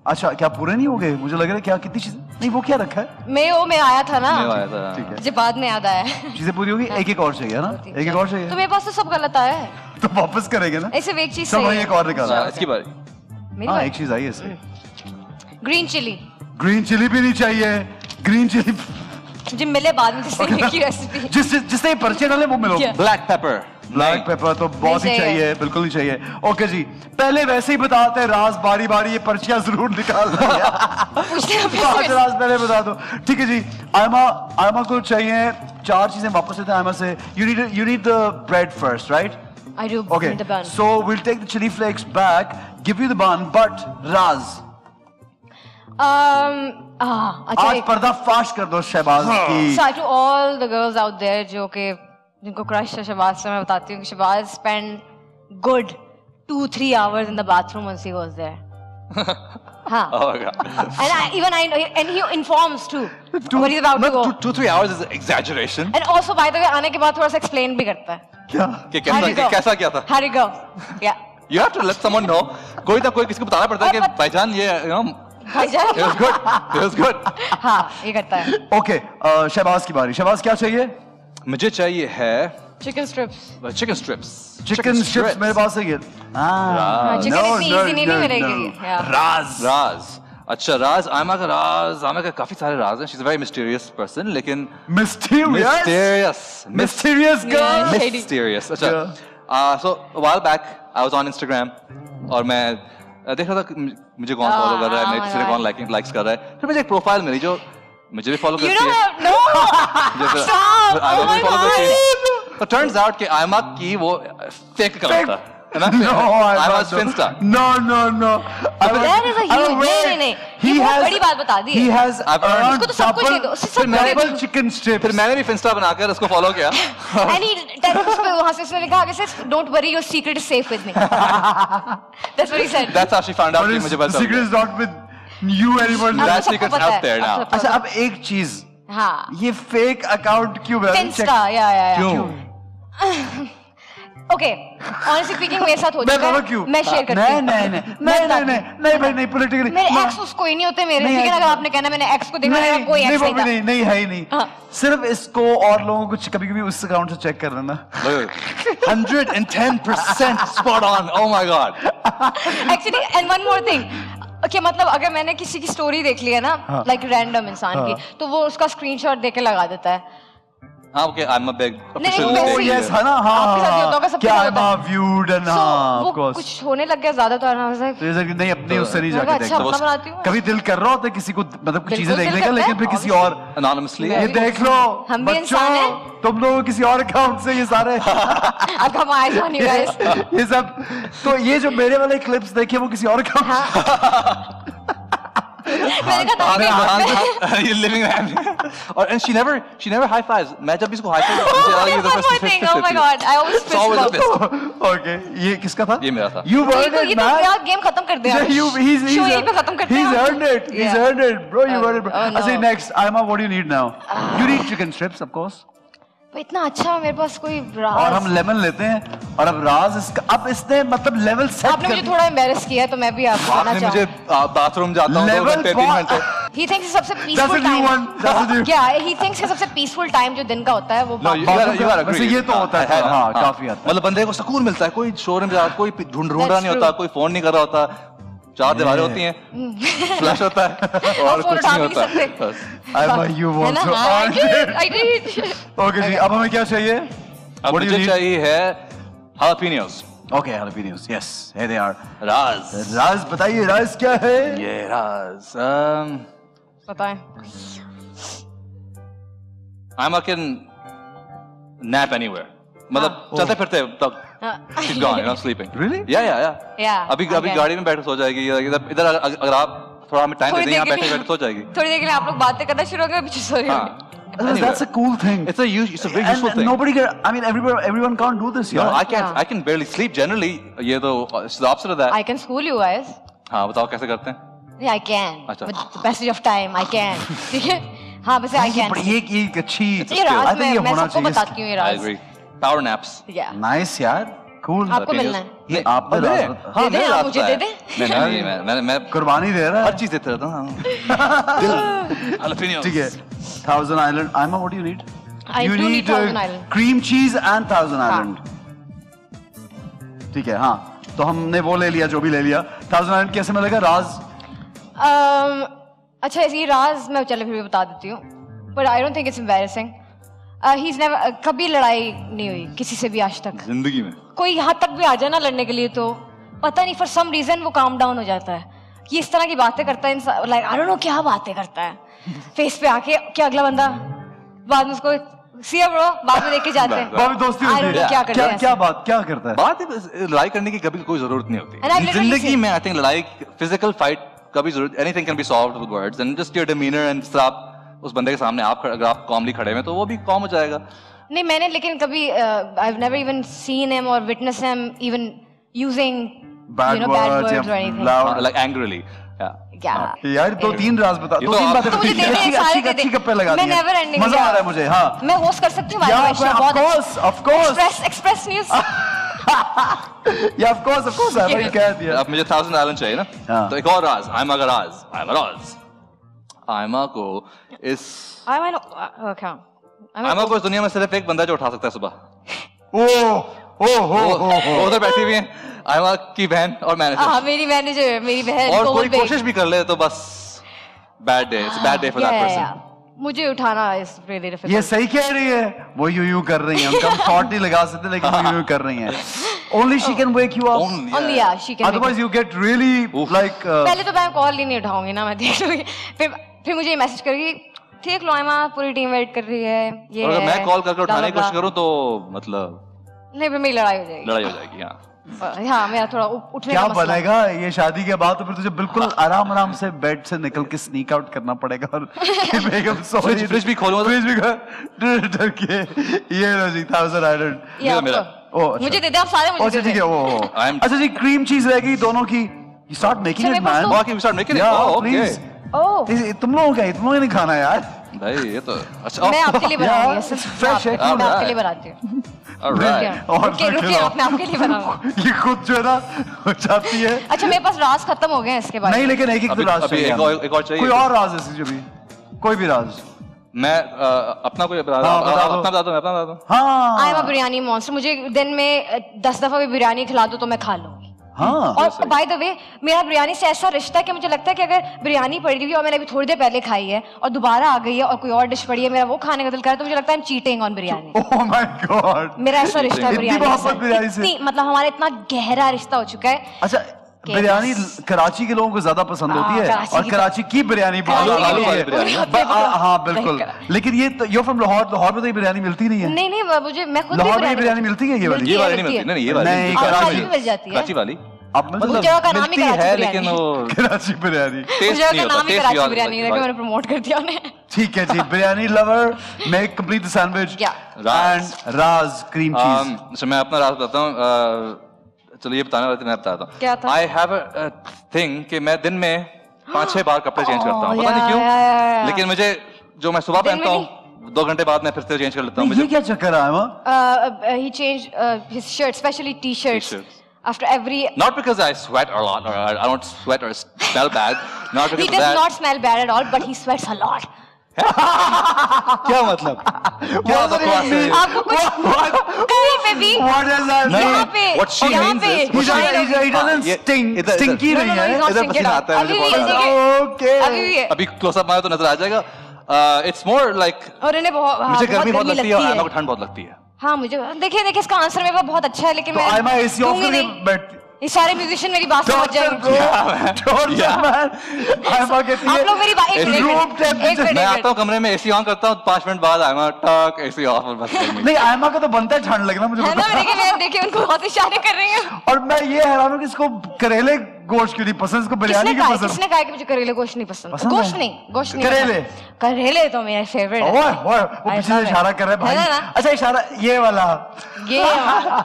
अच्छा क्या पूरे नहीं हो गए? मुझे लग रहा है क्या कितनी चीजें नहीं। वो क्या रखा है? मेयो में आया था ना। मेयो आया था ठीक है। मुझे बाद में याद आया है। चीजें पूरी होगी। एक एक और चाहिए ना? एक एक और तो चाहिए मेरे पास तो सब गलत आया है। तो वापस करेंगे ना? ऐसे एक चीज सब सही वही है। एक और निकाला। अच्छा, इसकी बारी मेरी हाँ बात। एक चीज आई है इससे। Green chilli. ग्रीन चिली भी नहीं चाहिए। ग्रीन चिली मुझे मिले बाद में जिसने की रेसिपी। जिसने ये पर्चे डाले वो मिलो। क्या? ब्लैक पेपर ब्लैक पेपर तो बहुत ही नहीं चाहिए। चाहिए। बिल्कुल नहीं चाहिए। ओके जी पहले वैसे ही बताते हैं राज बारी बारी ये पर्चियां जरूर निकाल पूछते हैं पांच फिर से। राज पहले बता दो। ठीक है जी आयमा को चाहिए 4 चीजें। वापस लेते हैं आयमा से। You need the bread first right? I do Okay, the bun. so we'll take the chili flakes back, give you the bun, but Raz, अच्छा आज पर्दा फाश कर दो शहबाज की। So to all the girls out there जो कि जिनको crush है शहबाज से, मैं बताती हूँ कि Shahbaz spend good 2-3 hours in the bathroom once he goes there. हाँ. Oh my god. And I know, and he informs too when he's about to go. 2-3 hours is exaggeration. And also by the way आने के बाद थोड़ा सा explain भी करता है. क्या? कि How'd you go? कैसा क्या था? How'd it go? Yeah. You have to let someone know. कोई ना कोई किसी को बताना पड़ता है कि भाईजान ये you know भाईजान. it was good. It was good. हाँ ये करता है. ओके शहबाज की बारी। शहबाज क्या चाहिए? मुझे चाहिए है Chicken strips. chicken strips. Chicken strips मेरे पास है ये। हाँ, chicken इतनी easy नहीं मिलेगी. Yeah. राज अच्छा राज आयमा का काफी सारे राज हैं. She's a very mysterious person लेकिन Mysterious Yeah. girl. Shady. mysterious. अच्छा so a while back I was on Instagram और मैं देख रहा था कि मुझे कौन फॉलो कर रहा है, मेरे किसी कौन लाइक्स कर रहा है. फिर मुझे एक प्रोफाइल मिली जो मुझे भी फॉलो You करती है. don't have no. Stop. Oh my god. तो turns out कि आयमा की वो फेक अकाउंट था है ना? No, आयमा's Finsta. No. That is a huge नहीं. ये बहुत बड़ी बात बता दी है. He has I've earned earned उसको तो सब कुछ दे दो. उससे सब कुछ दे दो. double chicken strips. फिर मैंने भी Finsta बनाकर उसको फॉलो किया. And he text पे वहाँ से उसने लिखा आगे से don't worry your secret is safe with me. That's what he said. That's how she found out But कि his मुझे पता secret is not with new animal. That secret's पता है, out there now. अब सबको अच्छा अब एक चीज, हाँ ये फेक अकाउंट क्यों बना? इंस्टा या क्यों? ओके ऑनेस्टली स्पीकिंग मेरे साथ हो मैं चुका बताऊं है, क्यों? मैं शेयर करती नहीं हूँ। नहीं नहीं मैं नहीं बताती नहीं हूँ। नहीं भाई नहीं पोलिटिकली मेरे एक्स उसको ही नहीं होते मेरे, नहीं, ठीक है ना? अगर नहीं, आपने कहना मैंने एक्स को देखा मेरा कोई नहीं एक्स नहीं बॉबी था। नहीं नहीं है ही नहीं। हाँ। सिर्फ इसको और लोगों को कभी कभी उस अकाउंट से चेक कर लेना। 110% spot on. Oh my god. Actually and one more thing कि मतलब अगर मैंने किसी की स्टोरी देख ली है ना, लाइक रैंडम इंसान की, तो वो उसका स्क्रीनशॉट देके लगा देता है। Okay, I'm a big official. नहीं, Oh वैसे ही yes है ना, हाँ आपके साथ भी होता होगा, सबके क्या साथ I'm होता है। viewed and So, हाँ वो of course। कुछ होने लग गया ज्यादा, तो I was like, तो ये सब नहीं अपने उससे नहीं मैं जाके कहा, अच्छा देखता। अपना बनाती हूँ। कभी दिल कर रहा होता है किसी को मतलब कुछ बिल्कुल चीजें दिल देखने का, करता लेकिन है, फिर किसी obviously। और Anonymously. ये देख लो हम भी इंसान बच्चों, हैं। तुम लोग किसी और अकाउंट से ये सारे I'll come eyes on you guys। ये सब, तो ये जो मेरे वाले क्लिप्स देखे वो किसी और अकाउंट मैंने कहा था You're living man. And she never high fives. मैं जब भी इसको high five one more thing, oh my god, I always It's always a fist bump। fist. Okay ये किसका था? ये मेरा था। You तो earned it ये तो man। यार गेम खत्म कर दे यार। शो यहीं पे खत्म करते हैं He's हम। earned it. He's Yeah. earned it, bro. You earned it, bro. Oh, no. I say next, Aima, what do you need now? You need chicken strips, of course. पर इतना अच्छा मेरे पास कोई और हम राज, लेमन लेते हैं और अब राज इसका अब इसने मतलब लेवल सेट आपने मुझे थोड़ा एम्बैरेस किया है, तो मैं भी आपको कहना आपने मुझे चाहूँ। बाथरूम जाता हूँ 2 Level घंटे 3 कौन- घंटे। He thinks सबसे That's a peaceful new one. That's a time new- क्या है? He thinks कि सबसे पीसफुल टाइम जो दिन का होता है वो No, you gotta वैसे agree. ये तो होता है, ना? हाँ, काफी हद तक। मतलब बंदे को सुकून मिलता है, कोई शोरूम जा, कोई ढूंढ रहा That's नहीं होता, true. कोई फोन नहीं कर रहा होता, 4 दीवारें होती हैं, फ्लैश होता है और फोन कुछ उठा नहीं भी होता। नहीं सकते। बस। Aima, you है ना? also हाँ, I earned did, it. I did। Okay जी, अब हमें क्या चाहिए? अब What do you मुझे need? चाहिए है jalapenos. Okay, jalapenos. Yes, here they are. राज। राज बताइए, राज क्या है? ये राज। बताएं। I can nap anywhere. मतलब चलते फिरते तब she's gone, you know, sleeping. Really? Yeah. अभी okay. गाड़ी में बैठ के सो जाएगी, इधर अगर आप थोड़ा हमें टाइम दे थोड़ी दें, यहाँ देर के बैठे लिए- बैठे सो जाएगी। थोड़ी देर के लिए आप लोग बातें करना शुरू हो गए, पीछे सो रहे हाँ। होंगे। That's a cool thing. It's a very useful And thing. nobody can, I mean, everyone can't do this, No, yeah. I can barely sleep generally. ये तो it's the opposite of that. I can school you guys। हाँ, बताओ कैसे करते हैं? Yeah, I can। अच्छा। With the passage of time, I can। ठीक है? हाँ, वैसे I can। But ये एक अच्छी, ये राज I think ये मैं होना सबको चाहिए। बताती हूँ ये I Raj. agree. Power naps. Yeah। Nice यार, cool. आपको मिलना है। ये आपने अरे, राज हाँ, दे दें, मेरे आप राज मुझे होता दे है। दें। नहीं, मैं कुर्बानी दे रहा हर है। चीज देते रहता हूँ। दिल, jalapenos. ठीक है, Thousand Island. Aima, what do you need? I You do need Thousand Island। cream cheese and Thousand हाँ। Island. ठीक है, हाँ, तो हमने वो ले लिया जो भी ले लिया। Thousand Island कैसे मिलेगा राज? अच्छा ये राज मैं चलो फिर भी बता देती हूँ, but I don't think it's embarrassing। He's never कभी लड़ाई नहीं हुई किसी से भी आज तक। जिंदगी में। कोई यहाँ तक भी आ जाए ना लड़ने के लिए तो पता नहीं for some reason वो calm down हो जाता है। ये इस तरह की बातें करता है इंसान, like I don't know क्या बातें करता है। फेस पे आके क्या अगला बंदा बाद में उसको see ya bro बाद में देख के जाते हैं। बाबी दोस्ती I होती don't है। know क्या करते हैं क्या ऐसे। बात क्या करता है? बात है लड़ाई करने की कभी कोई जरूरत नहीं And I होती। literally जिंदगी say- में आई थिंक लड़ाई फिजिकल फाइट कभी जरूरत anything can be solved with words and just your demeanor and जिस तरह आप उस बंदे के सामने आप अगर आप कॉमली खड़े हैं तो वो भी कॉम हो जाएगा। नहीं मैंने लेकिन कभी I've never even seen him or witnessed him even using Bad you know bad words words या or anything। loud- Like angrily. Yeah. Yeah। यार दो तीन राज बता, ये दो तो तीन आप- बातें तो मुझे दे अच्छी दे, सारे अच्छी दे दे। अच्छी गप्पे लगा मैं दी हैं। never ending मजा आ रहा है मुझे, हाँ। मैं होस्ट कर सकती हूँ Yeah, by the way, of बहुत course, of course. Express news. Yeah, of course, ऐसा कह दिया। अब मुझे 1000 आइलैंड चाहिए ना, हाँ। तो एक और राज, आयमा का राज, आयमा को इस आयमा को इस दुनिया में सिर्फ एक बंदा जो उठा सकता है सुबह। वो उधर बैठी हुई है, आयमा की बहन और मैनेजर। हाँ मेरी मैनेजर मेरी बहन और कोमल कोई बेग। कोशिश भी कर ले तो बस bad day, it's bad day for that person. मुझे उठाना इज रियली ये डिफिकल्ट। सही कह रही है, वो यूं कर रही हैं, हम शॉर्ट नहीं लगा सकते लेकिन वो यूं कर रही हैं। Only she can wake you up. Only yeah, she can make Otherwise it। you get really Oof. like पहले तो मैं कॉल ही नहीं उठाऊंगी ना, मैं देख लूंगी, फिर मुझे मैसेज करेगी ठीक लो आयमा पूरी टीम वेट कर रही है ये और अगर है, मैं कॉल करके blah, उठाने की blah, कोशिश blah। करूं तो मतलब नहीं फिर मेरी लड़ाई हो जाएगी। लड़ाई हो जाएगी। हाँ, हाँ मेरा थोड़ा उठने क्या का मसला। बनेगा ये शादी के बाद? तो फिर तुझे बिल्कुल आराम आराम से बेड से निकल के स्नीक आउट करना पड़ेगा और कि बेगम सॉरी फ्रिज भी खोलूंगा तो- फ्रिज भी डर के ये लो जी 1000 आइलैंड। ये मेरा- आपको- ओ अच्छा। मुझे दे दे आप सारे मुझे अच्छा दे ठीक है दे। वो I'm- अच्छा जी क्रीम चीज रहेगी दोनों की You start making अच्छा, it, मेरे पास man. तो- Okay, we start making it. Yeah, Oh, okay. please. ओह तुम लोगों का तुम लोगों ने खाना है यार. भाई ये तो अच्छा. मैं आपके लिए बनाऊंगी Yeah, सिर्फ fresh है, मैं आपके alright. लिए बनाती हूँ Alright. और रुकिए फिर रुकिए खिलाओ. आपने आपके लिए बनाऊंगी ये खुद जो है ना हो जाती है. अच्छा मेरे पास राज खत्म हो गए हैं इसके बारे नहीं में लेकिन एक अभी राज अभी चाहिए एक हमें. और चाहिए. कोई और राज है जो भी कोई भी राज. मैं अपना कोई बता हाँ, बता दो. अपना बता दो, मैं अपना बता दूं. हाँ I am a biryani monster मुझे दिन में 10 दफा भी बिरयानी खिला दो तो मैं खा लूंगी हाँ और बाय द वे मेरा बिरयानी से ऐसा रिश्ता है कि मुझे लगता है कि अगर बिरयानी पड़ी हुई और मैंने अभी थोड़ी देर पहले खाई है और दोबारा आ गई है और कोई और डिश पड़ी है मेरा वो खाने का दिल कर रहा है तो मुझे लगता है cheating on biryani oh my God. मेरा ऐसा रिश्ता है इतनी बिरयानी मोहब्बत बिरयानी से. इतनी मतलब हमारा इतना गहरा रिश्ता हो चुका है अच्छा बिरयानी कराची के लोगों को ज्यादा पसंद होती है कराची और की कराची की बिरयानी बहुत कराची ज्यादा की होती है. बिरयानी. हाँ बिल्कुल. लेकिन ये यो फ्रॉम लाहौर. लाहौर में तो ये बिरयानी मिलती नहीं है. नहीं नहीं मुझे मैं खुद लाहौर में ये बिरयानी मिलती है ये वाली. ये वाली नहीं मिलती. नहीं ये वाली नहीं, और कराची कराची में मिल जाती है कराची वाली अब उस जगह का नाम ही मिलती कराची है बिरयानी लेकिन वो कराची बिरयानी. उस टेस्ट जगह नहीं का होता. नाम ही टेस्ट कराची बिरयानी रखा मैंने प्रमोट कर दिया उन्हें ठीक है जी. Biryani lover make complete the sandwich Raj. And Raj cream cheese. अच्छा मैं अपना राज बताता हूँ. चलो ये बताने वाले थे मैं बताता हूँ. क्या था? आई हैव अ थिंग कि मैं दिन में 5-6 बार कपड़े चेंज करता हूँ. Oh, पता नहीं yeah, क्यों yeah, yeah. लेकिन मुझे जो मैं सुबह दिन में पहनता हूँ 2 घंटे बाद मैं फिर से चेंज कर लेता हूँ. ये मुझे क्या चक्कर है मां? he changed his shirt especially t-shirts T-shirts. after every not because I sweat a lot or I don't sweat or smell bad. Not because he of does that. not smell bad at all but he sweats a lot क्या मतलब? क्या बकवास है ये? आपको कुछ कहीं पे भी What is that? यहाँ पे What she यहाँ means पे is- He doesn't, he doesn't ये- sting. इधर- Stinky इधर- नहीं No, no, है. he's not इधर stinky पसीना at आता है all. मुझे अभी बहुत भी ज्यादा. Okay. अभी भी है अभी क्लोजअप मारे तो नजर आ जाएगा. It's more like और इन्हें बहुत मुझे बहुत गर्मी बहुत लगती है और लगती आयमा है को ठंड बहुत लगती है. हाँ मुझे देखिए देखिए इसका आंसर मेरे पास बहुत अच्छा है लेकिन तो मैं आयमा एसी ऑफ दूंगी करके नहीं। बैठ. ये सारे म्यूजिशियन मेरी बात समझ Torture जाएंगे bro. Torture man. आयमा कहती है. आप लोग मेरी बात एक Room मिनट temperature. मैं आता हूँ कमरे में एसी ऑन करता हूँ 5 मिनट बाद आयमा टक एसी ऑफ और बस गर्मी. नहीं आयमा का तो बनता है ठंड लगना मुझे है ना पता. देखिए उनको बहुत इशारे कर रही हूँ और मैं ये हैरान हूँ कि इसको करेले गोश्त क्यों नहीं पसंद. इसको बिरयानी क्यों पसंद. किसने कहा कि मुझे करेले गोश्त नहीं पसंद पसंद गोश्त है? नहीं गोश्त नहीं करेले? पसंद। करेले तो मेरा फेवरेट है ओए ओए वो पीछे से इशारा कर रहा है है भाई. ना? अच्छा इशारा ये वाला. ये वाला।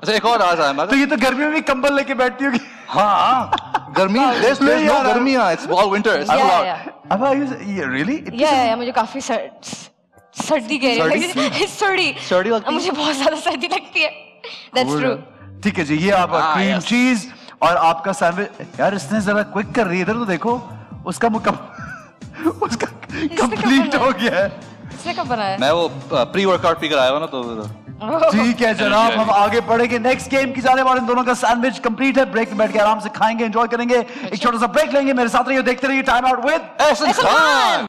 अच्छा एक और राज आयमा तो ये तो गर्मी में भी कंबल लेके बैठती होगी. हाँ गर्मी there's नहीं no यार. गर्मी यहाँ. It's all winter. It's Yeah, all out. yeah. अब ये really या मुझे काफी सर्दी कह रही है सर्दी सर्दी लगती है? मुझे बहुत ज्यादा सर्दी लगती है दैट्स ट्रू ठीक है जी. ये आप Ah, क्रीम yes. चीज और आपका सैंडविच. यार इसने जरा क्विक कर रही है. इधर तो देखो उसका उसका कंप्लीट कब हो गया है. इसने कब बनाया मैं वो प्री वर्कआउट पी कर आया हूँ ना तो ठीक है जनाब हम आगे बढ़ेंगे नेक्स्ट गेम की जाने वाले. इन दोनों का सैंडविच कंप्लीट है. ब्रेक में बैठ के आराम से खाएंगे एंजॉय करेंगे. एक छोटा सा ब्रेक लेंगे. मेरे साथ रहिए देखते रहिए time out with Ehsan Khan.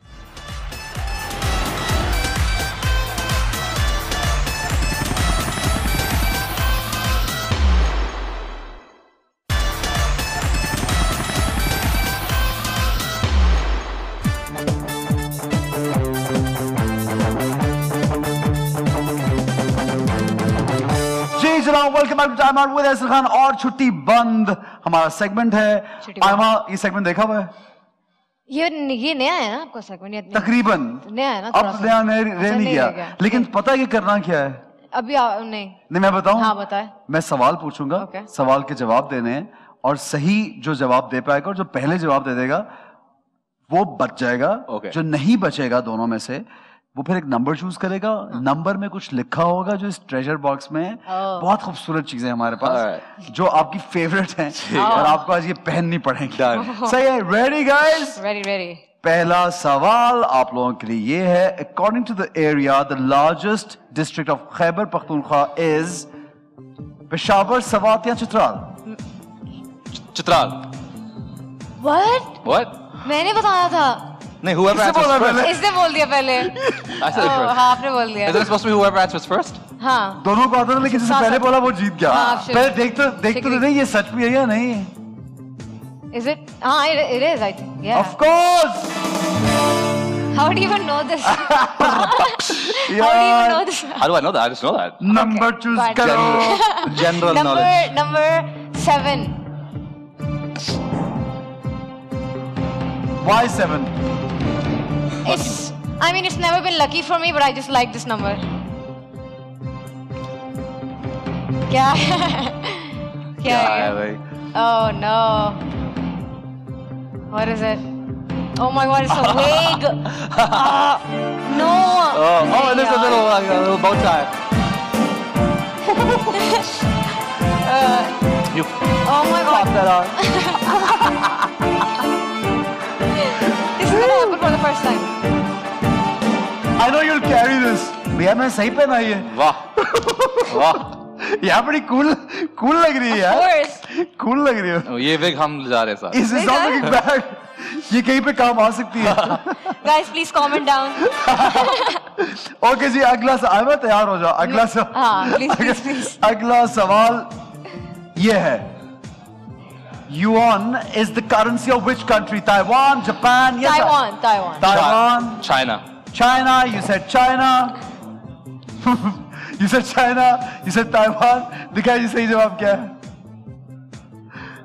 जी जनाब welcome back to time out with Ehsan Khan. और छुट्टी बंद हमारा सेगमेंट है. छुट्टी बंद. आयमा ये सेगमेंट देखा हुआ है ये नया है ना आपका सेगमेंट तकरीबन. नया है ना थोड़ा अब सा। नया रह अच्छा, नहीं नहीं गया रह गया. लेकिन पता है कि करना क्या है. अभी नहीं नहीं मैं बताऊं. हाँ बताए मैं सवाल पूछूंगा. Okay. सवाल के जवाब देने हैं और सही जो जवाब दे पाएगा और जो पहले जवाब दे देगा वो बच जाएगा. Okay. जो नहीं बचेगा दोनों में से वो फिर एक नंबर चूज करेगा. नंबर में कुछ लिखा होगा जो इस ट्रेजर बॉक्स में है. बहुत खूबसूरत चीजें हमारे पास जो आपकी फेवरेट हैं और आपको आज ये पहननी पड़ेगी. सही है. Ready guys. रेडी पहला सवाल आप लोगों के लिए ये है. According to the area the largest district of Khyber Pakhtunkhwa is Peshawar, Swat या चित्राल. चित्राल. What What? मैंने बताया था नहीं whoever किसने answers बोला first. पहले? इसने बोल दिया पहले I said it oh, first. हाँ आपने बोल दिया Isn't it supposed to be whoever answers first? हाँ दोनों को आता था लेकिन जिसने साथ पहले साथ। बोला वो जीत गया. हाँ, sure. पहले देखते ठीक है। नहीं ये सच भी है या नहीं. Is it? It is, I think. Yeah. Of course. How do you even know this? How do you even know this? How do I know that? I just know that. Number choose Fine. करो. General knowledge. Number 7. Why 7? It's never been lucky for me, but I just like this number. क्या है? क्या क्या है? है भाई? Oh no. What is it? Oh my God, it's so vague. No. Oh, there's a little bow tie. You Oh my God. pop that on. This is gonna happen for the first time. I know you'll carry this. भैया मैं सही पहना ये. वाह, वाह. यहाँ बड़ी cool लग रही है Of यार. course. Cool लग रही है. ये विग हम जा रहे हैं साथ. Is this not looking bad? ये कहीं पे काम आ सकती है. Guys, please comment down. Okay जी, अगला सवाल मैं तैयार हो जाओ. अगला सवाल. हाँ, please. अगला सवाल ये है. Yuan is the currency of which country? Taiwan, Japan, yes. Taiwan. China. China. You said China. You said China. You said Taiwan. दिखाइए सही जवाब क्या है?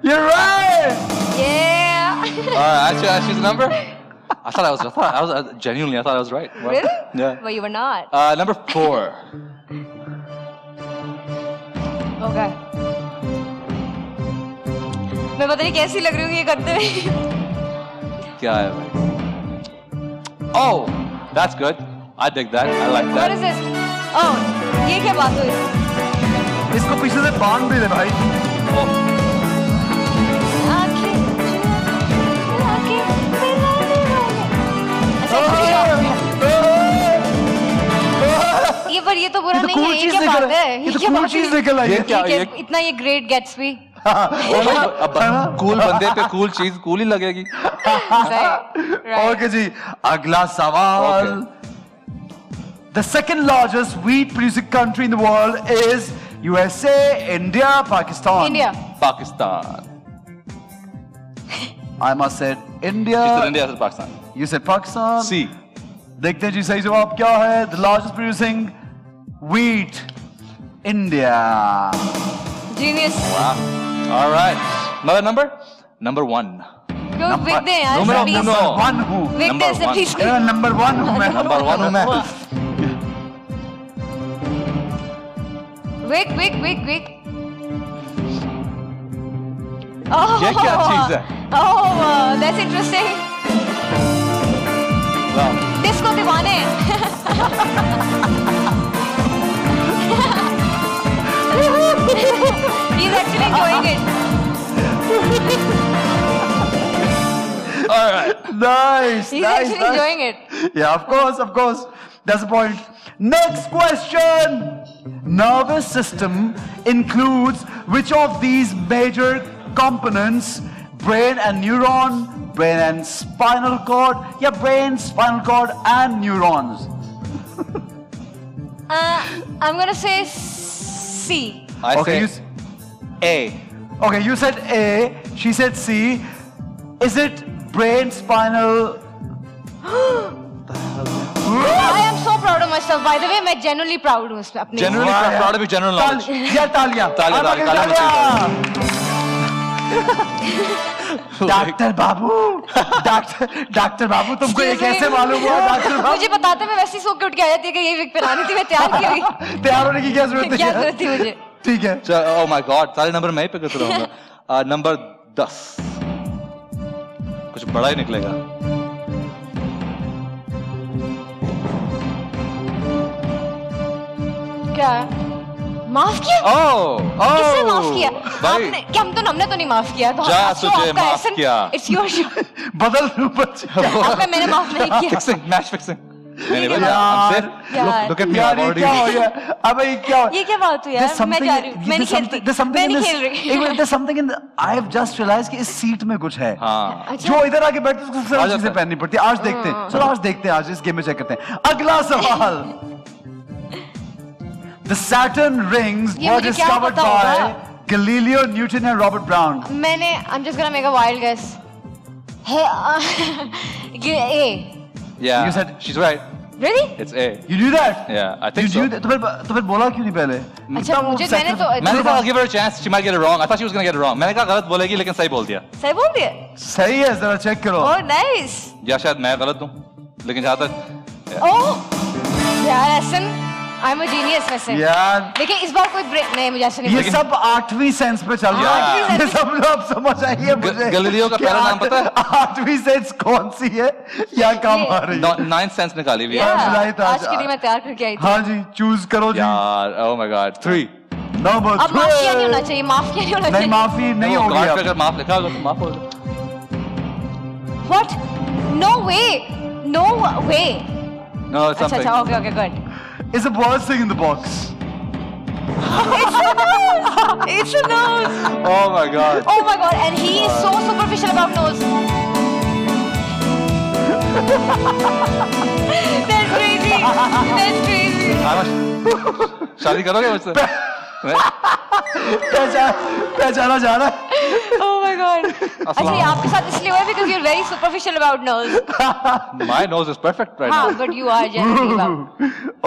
You're right. Yeah. Actually, the number. I thought I was genuinely. I thought I was right. Wow. Really? Yeah. But you were not. Number 4. Okay. मैं पता नहीं कैसी लग रही हूँ ये करते हुए. क्या है भाई? Oh, that's good. I dig that. I like What that. is this? Oh, ये क्या बात हुई? इसको पीछे से बांध भी दे भाई. Oh. आँखें मिलाने वाले. अच्छा, ये पर ये तो बुरा नहीं है. ये क्या बात है? ये तो cool चीज निकल आई ये है. क्या? इतना ये ग्रेट गेट्सबी. अब कूल बंदे पे कूल चीज कूल ही लगेगी. ओके जी, अगला सवाल. The second largest wheat producing country in the world is USA, India, Pakistan. India. Pakistan. I must say India. She said India, I said Pakistan. You said Pakistan. C. देखते हैं जी सही जवाब क्या है. The largest producing wheat, India. Genius. Wow. All right. Another number? Number 1. क्यों Wick दे यार? Number please. uno. One who? विक Number दे से one. please. Number one हूँ मैं. Number 1 हूँ मैं. विक. Oh. ये क्या चीज है? Oh, that's interesting. Wow. Disco दीवाने. He's actually enjoying it. All right. Nice. He's nice, actually nice. enjoying it. Yeah, of course. That's the point. Next question. Nervous system includes which of these major components? Brain and neuron, brain and spinal cord, yeah, brain, spinal cord and neurons. I'm gonna say C. I Okay, say A. Okay, you said A, she said C. Is it brain, spinal? I am so proud of myself. By the way, मैं genuinely proud हूँ इसमें अपने. Generally proud of your general knowledge. या तालियां. तालियां. Doctor बाबू तुमको ये कैसे मालूम हुआ? डॉक्टर बाबू मुझे बताते मैं वैसी सो के उठ के आ जाती है कि ये विक पहनानी थी. मैं तैयार की हुई. तैयार होने की क्या जरूरत क्या है? जरूरत थी मुझे? ठीक है. Oh my God. सारे नंबर मैं ही पे करता रहूँगा. Number 10. कुछ बड़ा ही निकलेगा. क्या है? माफ किया? किसने माफ किया? भाई आपने क्या? हमने तो नहीं माफ किया. तो जा आपको तुझे आपका माफ accent, किया. It's your show. बदल लूं बच्चे. आपने मैंने माफ नहीं किया. Fixing, match fixing. नहीं, क्या I'm safe. यार. Look at me, यार I'm ये already. क्या हो गया? अबे ये क्या? ये क्या बात हुई यार? मैं जा रही हूँ. मैं नहीं खेलती. मैं नहीं खेल रही. There's something in the. I have just realized कि इस सीट में कुछ है. हाँ. जो इधर आके बैठते हैं उसको आ सारी जाता चीजें है. पहननी पड़ती है. आज देखते हैं. चलो आज देखते हैं. आज इस गेम में चेक करते हैं. अगला सवाल. The Saturn rings ये were मुझे क्या discovered पता होगा? by Galileo, Newton and Robert Brown. I'm just gonna make a wild guess. Hey, A. Yeah. You said- she's right. Really? It's A. You knew that? Yeah, I think You so. knew that? तो फिर बोला क्यों नहीं पहले? अच्छा मुझे मैंने तो मैंने कहा I'll give her a chance. She might get it wrong. I thought she was gonna get it wrong. मैंने कहा गलत बोलेगी लेकिन सही बोल दिया. सही बोल दिया. सही है जरा चेक करो. Oh nice. या शायद मैं गलत हूँ. लेकिन जहाँ तक Oh यार ऐसन I'm a genius वैसे। यार देखिए इस बार कोई ब्रेक नहीं, मुझे ऐसा नहीं ये लगता। सब 8वीं सेंस पे चल रहा है। आठवीं ये सब लोग समझ आइए मुझे। गैलीलियो का कि पहला नाम पता है? 8वीं सेंस कौन सी है या काम आ रही है? 9th सेंस निकाली हुई है। Yeah, बुलाई था आज के लिए मैं तैयार करके आई थी। हाँ जी, चूज करो जी। यार oh my god 3 नंबर अब माफिया नहीं होना चाहिए, माफिया नहीं होना नहीं, चाहिए। माफी नहीं होगी God पे अब। अगर माफ लिखा होगा तो माफ होगा। What? No way. No way. No it's अच्छा something अच्छा, okay okay good. It's the worst thing in the box. It's a nose. oh my god Oh my god, and he is so superficial about nose. That's crazy. That's crazy. शादी करोगे मुझसे? पहचाना जा रहा है। Oh my god. अच्छा ये आपके साथ इसलिए हुआ है because you're very superficial about nose. My nose is perfect right हाँ, now but you are generally about.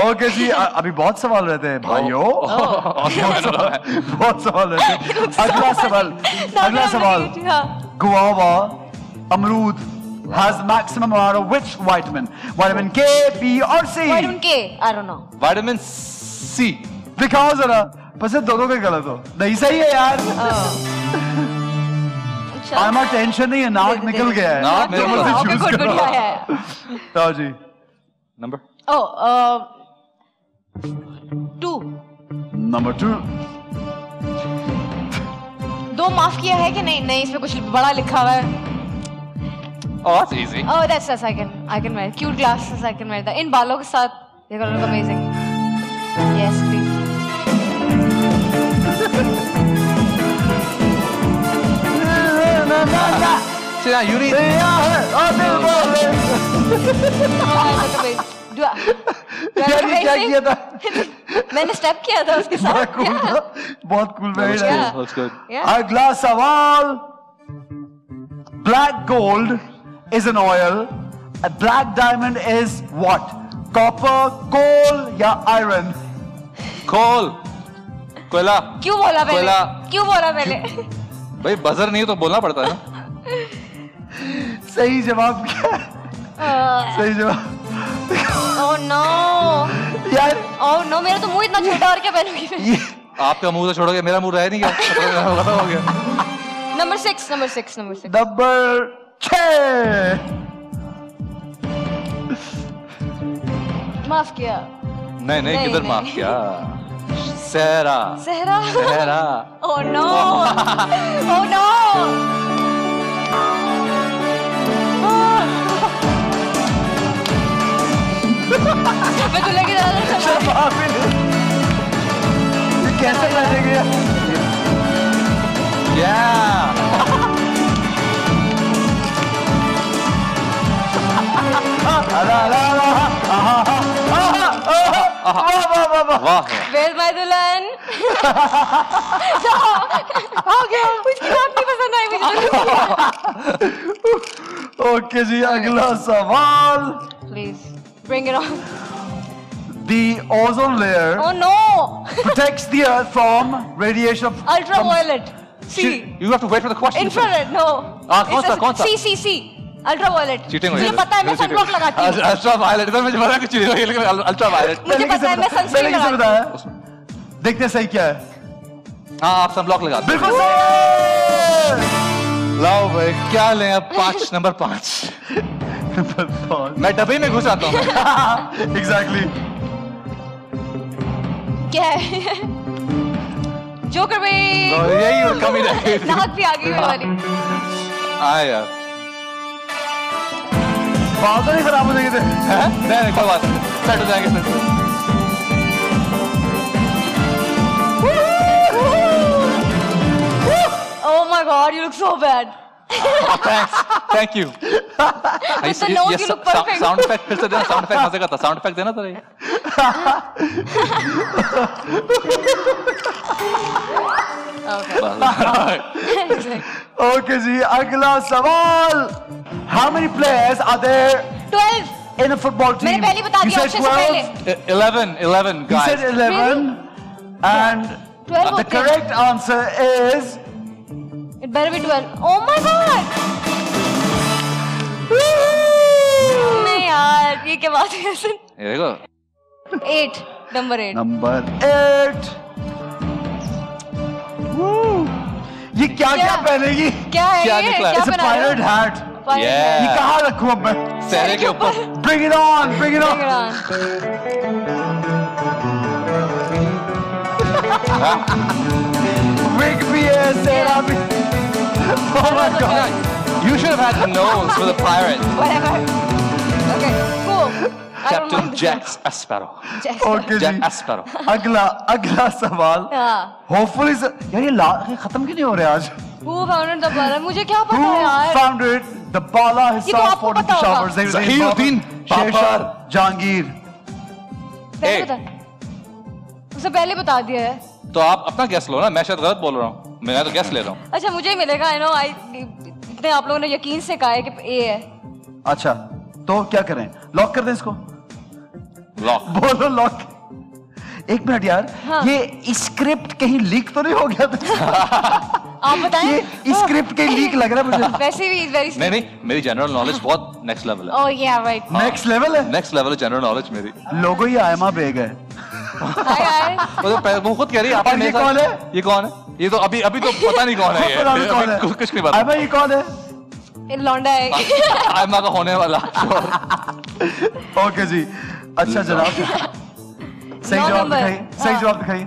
Okay जी, अभी बहुत सवाल रहते हैं भाइयों। बहुत सवाल रहते हैं। अगला सवाल, अगला सवाल। हाँ. गुआवा, अमरूद has maximum amount of which vitamin? Vitamin K, B or C? Vitamin K. I don't know. Vitamin C दिखाओ जरा। बस ये दोनों का गलत हो। नहीं सही है यार। अच्छा. आमा टेंशन नहीं है, नाक निकल गया है। नाक मेरे जल्दी को- से Okay, choose good, good, करो। yeah, yeah. हाँ जी। number Oh, 2. नंबर 2। 2 माफ किया है कि नहीं? नहीं, इसमें कुछ बड़ा लिखा हुआ है. oh that's easy Oh, that's I can wear. Cute glasses, I can wear that. इन बालों के साथ, they're gonna look amazing. Yes, please. see now you need Oh, I look amazing. Do I look क्या amazing? किया था? मैंने step किया था उसके बड़ा साथ. कूल था, बहुत कूल that's है। Yeah. good that's good Yeah. अगला सवाल। Black gold is an oil. A black diamond is what? Copper, coal या iron? coal कोयला क्यों बोला पहले? कोयला। क्यों बोला पहले? भाई बजर नहीं है तो बोलना पड़ता है ना सही जवाब क्या है? सही जवाब। Oh no. यार Oh no, मेरा तो मुंह इतना छोटा और क्या पहनूंगी मैं? ये आपका मुंह तो छोड़ोगे मेरा मुंह रह नहीं गया खत्म हो गया Number 6, number 6, number 6. नंबर 6। माफ किया. नहीं नहीं किधर नहीं, माफ नहीं। किया सहरा सहरा. सहरा Oh no. Oh no. मैं तो लगी रहा ये कैसे बनेंगे? yeah वाह Where's my दुल्हन? हो गया. उसकी बात नहीं पसंद आई मुझे. ओके जी, अगला सवाल। Please bring it on. The ozone layer Oh no. protects the earth from radiation of Ultraviolet. C. you have to wait for the question Infrared. No. कौन सा, कौन सा? C. Ultraviolet. चीटिंग मुझे पता है मैं सनब्लॉक लगाती हूँ. अल्ट्रा वायलेट इधर मुझे पता कुछ नहीं है लेकिन अल्ट्रा वायलेट मुझे पता है मैं पहले सनस्क्रीन किसे लगाती बताया? हूँ. देखते हैं सही क्या है। हाँ आप सनब्लॉक लगाते हैं बिल्कुल सही। लाओ भाई क्या लें अब 5 नंबर 5 मैं डब्बे में घुस आता हूँ एग्जैक्टली। क्या है? जोकर भाई. यही कमी रह गई थी नाक भी आ गई मेरी वाली. यार बाल तो नहीं खराब हो जाएंगे थे। हैं? नहीं कोई बात नहीं सेट हो जाएंगे फिर Oh my God, you look so bad. thank you With the nose, you look perfect. Sound effect फिर से देना साउंड इफेक्ट मजे का था साउंड इफेक्ट देना तो नहीं Okay. ओके जी, अगला सवाल। How many players are there 12. in a football team? मैंने पहले बता You दिया said ऑप्शन से 12. पहले. 11 You said guys 11, and 12 the होते हैं. correct answer is It better be 12. Oh my God. नहीं यार, ये क्या बात है? ये देखो 8. नंबर 8। नंबर 8। ये क्या क्या पहनेगी? क्या है क्या ये? निकला? क्या इट्स अ बना रहे हो? Pirate hat. Pirate Yeah. hat। ये कहाँ रखूं अब मैं? सहरे के ऊपर। Bring it on, bring it Bring it on. on। Wig भी है, सेहरा भी। Oh my God. You should have had the nose for the pirate. Whatever। Okay, cool। I don't Captain mind this Jack one। Sparrow. Jack Okay Jack ji. Sparrow. अगला सवाल। हाँ। Hopefully यार ये खत्म क्यों नहीं हो रहे आज? Who founded the Bala? मुझे क्या Who पता यार? founded the Bala ये तो Hisar आपको Fort in पता होगा। Peshawar? Zahiruddin शेरशाह बाबर। जहांगीर। पहले Hey। बता। उसे पहले बता दिया है। तो आप अपना गैस लो ना, मैं शायद गलत बोल रहा हूँ, मैं तो गैस ले रहा हूँ। अच्छा मुझे ही मिलेगा। I know इतने आप लोगों ने यकीन से कहा है कि ए है। अच्छा तो क्या करें? लॉक कर दें इसको? लॉक। बोलो लॉक। एक मिनट यार, हाँ। ये स्क्रिप्ट कहीं लीक तो नहीं हो गया था? आप बताएं। ये स्क्रिप्ट कहीं लीक लग रहा है मुझे। वैसे भी वेरी। नहीं, मेरी जनरल नॉलेज बहुत नेक्स्ट लेवल है। ओह या राइट। नेक्स्ट लेवल है। नेक्स्ट लेवल है जनरल नॉलेज मेरी। लोगो ही आयमा बेग है। हाय वो खुद कह रही है। और आपने ये मेरे कौन साथ- है? ये कौन है? ये तो अभी तो पता नहीं कौन है ये। पता नहीं कौन है। अभी कुछ नहीं पता। आयमा ये कौन है? लौंडा है। आयमा का होने वाला। ओके जी। अच्छा जनाब, सही नौ जवाब नंबर। दिखाइए, सही हाँ। जवाब दिखाइए।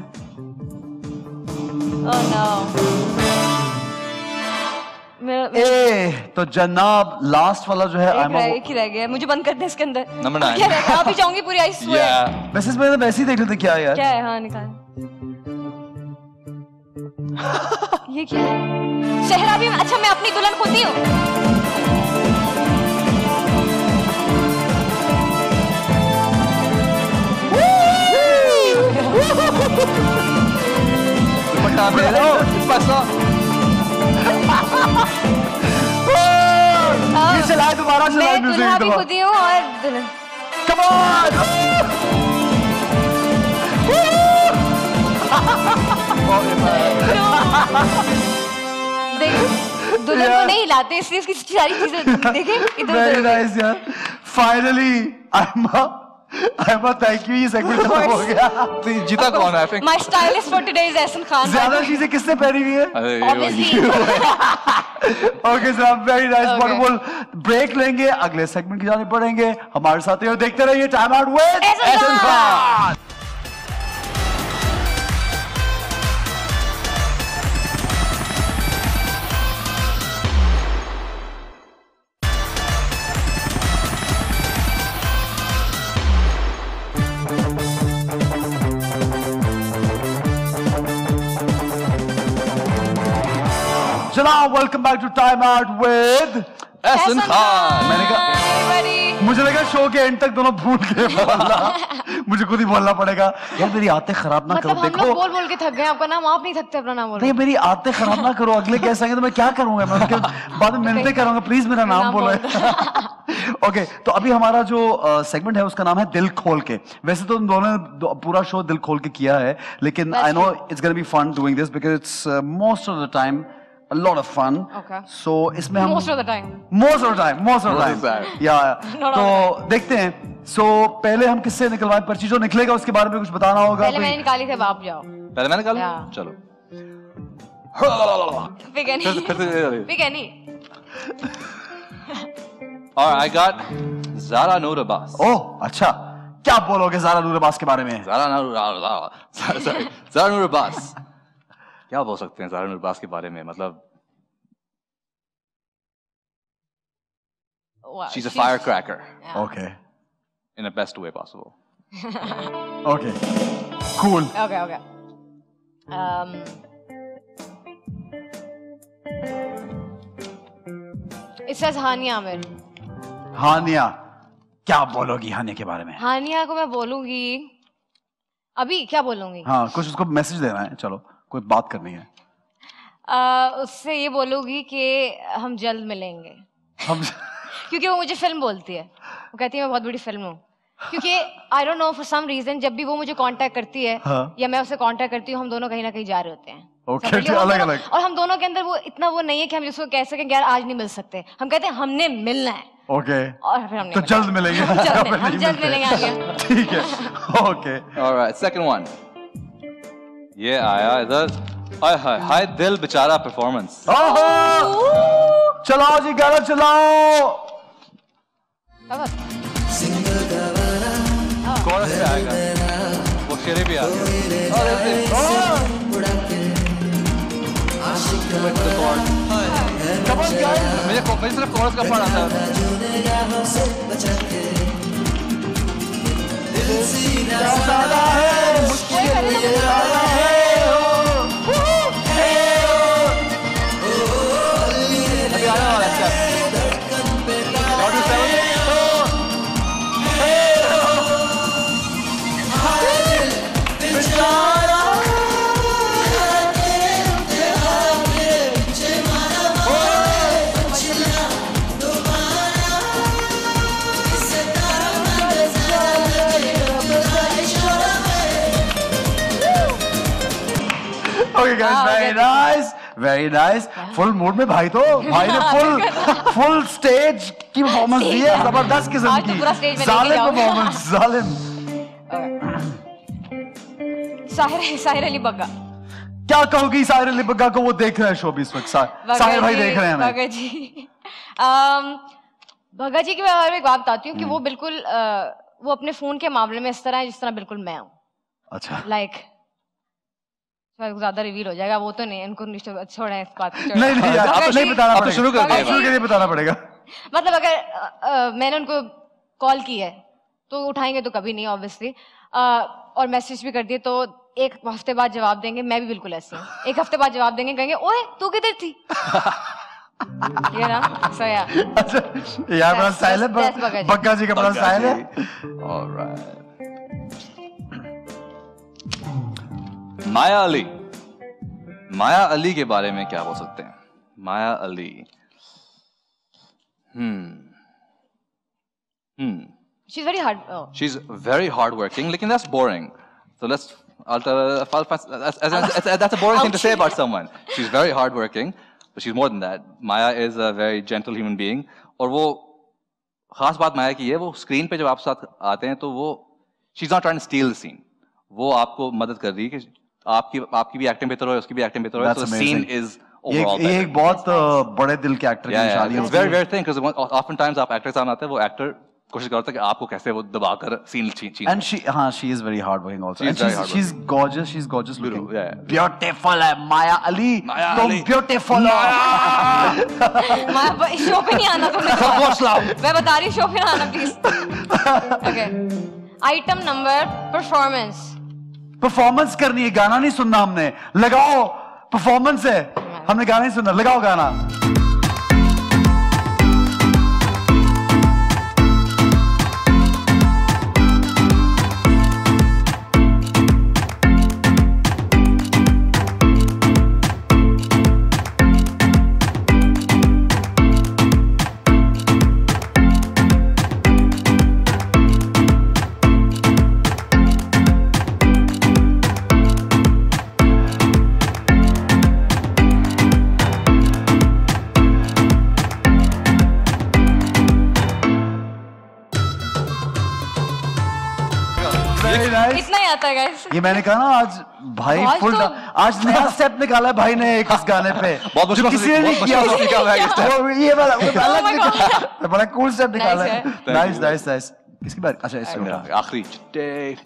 Oh no. ए तो जनाब लास्ट वाला जो है आयमा एक ही रह गया। मुझे बंद कर दे इसके अंदर। नंबर 9। क्या रह गया? आप ही जाऊंगी पूरी आइस में। Yeah. मैसेज में वैसे ही देख लेते क्या है यार। क्या है? हाँ निकाल। ये क्या है? शहरा भी। अच्छा मैं अपनी दुल्हन खुद ही हूँ। दुपट्टा मेरे लो, पैसा। ये चलाए दोबारा, चलाए मैं दुल्हा भी म्यूजिक खुद ही हूँ और दुल्हन। Come on. देख दुल्हन को नहीं हिलाते इसलिए उसकी सारी चीजें देखे इधर वेरी उधर। नाइस यार। फाइनली आयमा थैंक यू, ये सेगमेंट खत्म हो गया। जीता कौन है? I think- My stylist for today is Ehsan Khan। ज्यादा चीजें किसने पहनी हुई है? अरे ये Obviously। Okay sir, very nice, Okay. Wonderful. Break लेंगे, अगले सेगमेंट की जाने पड़ेंगे। हमारे साथ रहिए, देखते रहिए time out with Ehsan Khan. जनाब welcome back to time out with Ehsan Khan. मैंने कहा Everybody। मुझे लगा शो के एंड तक दोनों भूल गए बोलना। मुझे खुद ही बोलना पड़ेगा यार, मेरी आदतें खराब ना करो। मतलब हम देखो लोग बोल बोल के थक गए। आपका नाम आप नहीं थकते अपना नाम बोल। नहीं, मेरी आदतें खराब ना करो। अगले कैसे आएंगे तो मैं क्या करूंगा? मैं उनके बाद में मिलते करूंगा, प्लीज मेरा नाम नाम बोलो। ओके तो अभी हमारा जो सेगमेंट है उसका नाम है दिल खोल के। वैसे तो तुम दोनों ने पूरा शो दिल खोल के किया है, लेकिन That's I know true। It's gonna be fun doing this because it's most of the time a lot of fun. Okay। So इसमें हम Most of the time। most of the time Most of the time। या Not तो all the देखते हैं। सो पहले हम किससे निकलवाएं पर्ची? जो निकलेगा उसके बारे में कुछ बताना होगा। पहले मैंने निकाली थे। आप जाओ। पहले मैंने कहा Yeah। चलो। Pick any. Pick any. Alright, I got Zara Noor Abbas. ओह अच्छा, क्या बोलोगे ज़ारा नूर अब्बास के बारे में? Zara Noor Abbas. क्या बोल सकते हैं ज़ारा नूर अब्बास के बारे में? मतलब Wow, she's a firecracker Yeah। Okay in the best way possible. Okay cool. Okay, okay। It says हानिया आमिर। हानिया, क्या बोलोगी हानिया के बारे में? हानिया को मैं बोलूंगी अभी क्या बोलूंगी? हाँ कुछ उसको मैसेज देना है, चलो कोई बात करनी है। उससे ये बोलूंगी कि हम जल्द मिलेंगे। हम क्योंकि वो मुझे फिल्म बोलती है। वो कहती है मैं बहुत बड़ी फिल्म हूँ। क्योंकि I don't know for some reason जब भी वो मुझे कांटेक्ट करती है हाँ। या मैं उसे कांटेक्ट करती हूँ, हम दोनों कहीं ना कहीं जा रहे होते हैं। Okay, समझ लियो, हम अलग दोनों- अलग। और हम दोनों के अंदर वो इतना वो नहीं है कि हम जिसको कह सकें कि यार आज नहीं मिल सकते। हम कहते हैं हमने मिलना है। ओके और फिर हमने तो जल्द मिलेंगे हम जल्द मिलेंगे आगे। ठीक है ओके Alright, second one. ये आया इधर, हाय हाय हाय दिल बेचारा परफॉर्मेंस। चलाओ जी गाना चलाओ। कोरस पे आएगा, वो शेरे भी आ गया। मुझे सिर्फ कोरस का पार्ट आता Okay guys, very nice. Full mood में भाई ने full stage की performance दी है, जबरदस्त किस्म आज तो पूरा stage की, में लेके जालिम जाओ। performance, जालिम। साहिर अली बग्गा। क्या कहोगी साहिर अली बग्गा को? वो देख रहे हैं शो भी इस वक्त, साहिर भाई देख रहे हैं हमें। बग्गा जी, बग्गा जी के बारे में एक बात बताती हूँ कि वो बिल्कुल वो अपने फोन के मामले में इस तरह है जिस तरह बिल्कुल मैं हूँ। अच्छा लाइक ज्यादा रिवील हो जाएगा, वो तो नहीं, इनको छोड़े इस बात को। नहीं यार, अब नहीं बताना अब तो पड़ेगा, शुरू कर दिया। शुरू करिए, बताना पड़ेगा। मतलब अगर मैंने उनको कॉल की है तो उठाएंगे तो कभी नहीं ऑब्वियसली, और मैसेज भी कर दिए तो एक हफ्ते बाद जवाब देंगे। मैं भी बिल्कुल ऐसे हूँ, एक हफ्ते बाद जवाब देंगे, कहेंगे ओए तू किधर थी। ये ना सो या अच्छा यार बड़ा स्टाइल है, बग्गा जी का बड़ा स्टाइल है। Alright. माया अली के बारे में क्या बोल सकते हैं? माया Ali, she's very hard. she's very hardworking, लेकिन that's boring. So that's a boring thing to say about someone. She's very hardworking, but she's more than that. Maya is a very gentle human being. और वो खास बात माया की है, वो screen पे जब आप साथ आते हैं तो वो she's not trying to steal the scene. वो आपको मदद कर रही है कि आपकी भी एक्टिंग बेहतर हो, उसकी भी एक्टिंग बेहतर हो, so the scene is overall better. ये एक बहुत बड़े दिल के एक्टर की निशानी है। It's very very thing because oftentimes आप एक्टर सामने आते हैं, वो एक्टर कोशिश करता है कि आपको कैसे वो दबाकर सीन छीन। And she is very hardworking also. She's very hardworking. She's gorgeous. She's gorgeous looking. Yeah. Beautiful है माया अली। तुम beautiful हो। शो पे नहीं आना तुमने। मैं बता रही हूँ शो पे ना आना please. Okay, item number performance. Performance करनी है, गाना नहीं सुनना हमने। लगाओ, परफॉर्मेंस है, हमने गाना नहीं सुनना, लगाओ गाना। इतना ही आता है गाइस। ये मैंने कहा ना आज भाई आज फुल तो- आज नया स्टेप निकाला है भाई ने एक इस गाने पे, बहुत जो मुश्किल किसी ने नहीं बहुत किया। मुश्किल से निकाला है ये step। वो ये वाला वो Oh अलग my निकाला, बड़ा कूल स्टेप निकाला है। Nice nice nice nice. किसकी बात? अच्छा इससे उठा। आखिरी today.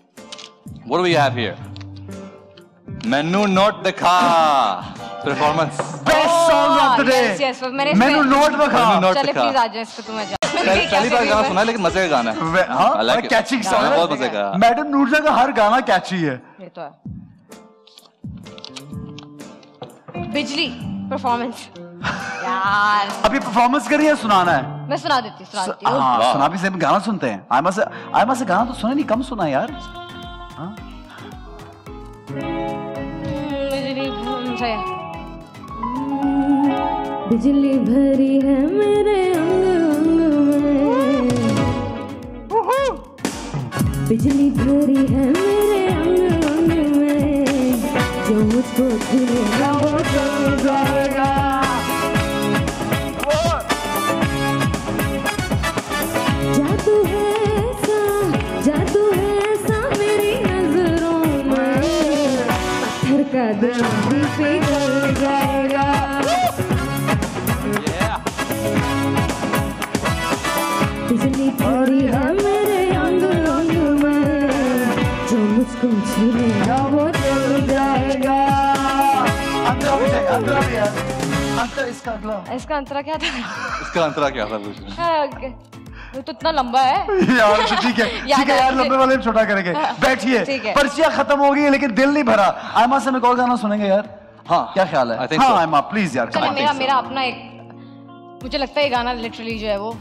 What do we have here? Menu note दिखा performance. Best song of the day. Yes, yes, मैंने मेनू नोट दिखा। मेनू नोट चले दिखा। प्लीज आ जाओ इस पे, तुम्हें जा। पहली बार गाना सुना है, लेकिन मजे का गाना है। हाँ I like it. कैची हाँ, सॉन्ग बहुत मजे का। मैडम नूरजा का हर गाना कैची है। ये तो है। बिजली परफॉर्मेंस यार, अभी परफॉर्मेंस करी है, सुनाना है। मैं सुना देती हूँ। हाँ सुना भी से गाना सुनते हैं। आयमा से गाना तो सुने नहीं, कम सुना यार। हाँ बिजली भरी है मेरे अंग में, बिजली भरी है मेरे अंग में, जो मुझको छूएगा वो जल जाएगा। कदम भी पिघल जाएगा। बिजली तेरी है मेरे अंग अंग में, जो मुझको छूलेगा वो जल जाएगा। अंतर इसका अगला इसका अंतरा क्या था? इसका अंतरा क्या था कुछ? वो तो इतना लंबा है यार ठीक है ठीक है यार, लंबे वाले छोटा करेंगे। बैठिए, पर्चियां खत्म हो गई लेकिन दिल नहीं भरा। आयमा से हम एक और गाना सुनेंगे यार। हाँ क्या ख्याल है? हाँ आयमा प्लीज यार। चलो मेरा अपना एक, मुझे लगता है ये गाना लिटरली जो है वो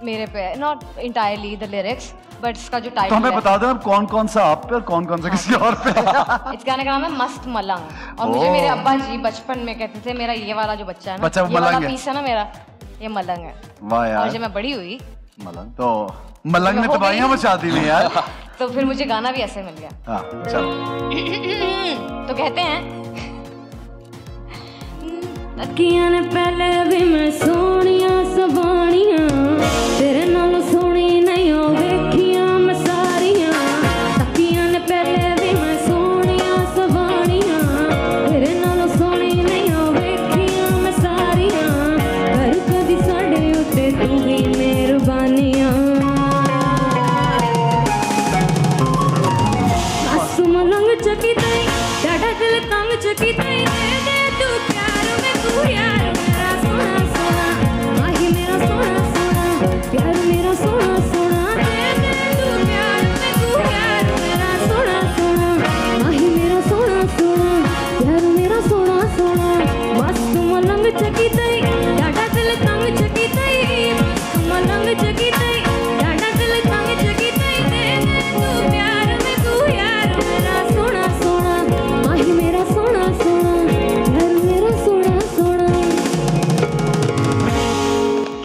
मेरे पे है, not entirely the lyrics but इसका जो टाइटल तो हमें बता दो कौन कौन सा आप पे और कौन कौन सा किसी और पे। इस गाने का नाम है मस्त मलंग। और मुझे मेरे अब्बा जी बचपन में कहते थे मेरा ये वाला जो बच्चा है ना, ये वाला पीस है ना मेरा, ये मलंग है। वाह यार। और जब मैं बड़ी हुई मलंग, तो मलंग ने तबाहियां मचा दी नहीं यार। तो फिर मुझे गाना भी ऐसे मिल गया। हाँ चलो। तो कहते हैं अखियां ने पहले भी मैं सोनिया सवानियां, तेरे नालों सोनी नहीं हो वेखियां मैं सारियां। अखियां ने पहले भी मैं सोनिया सवानियां, तेरे नालों सोनी नहीं हो वेखियां मैं सारियां। कर कदी साडे उत्ते तू भी मेहरबानियां। मस्त मलंग चकी तई डाडा दिल तंग चकी तई, दे दे तू प्यार में तू यार मेरा सोना सोना, माही मेरा सोना सोना, प्यार मेरा सोना सोना, दे दे तू प्यार में तू यार मेरा सोना सोना, माही मेरा सोना सोना, प्यार मेरा सोना सोना। मस्त मलंग चकी तई डाडा दिल तंग चकी तई, मस्त मलंग चकी तई डाडा दिल तंग चकी तई, दे दे तू प्यार में तू यार मेरा सोना सोना, माही मेरा सोना सोना, प्यार मेरा सोना सोना।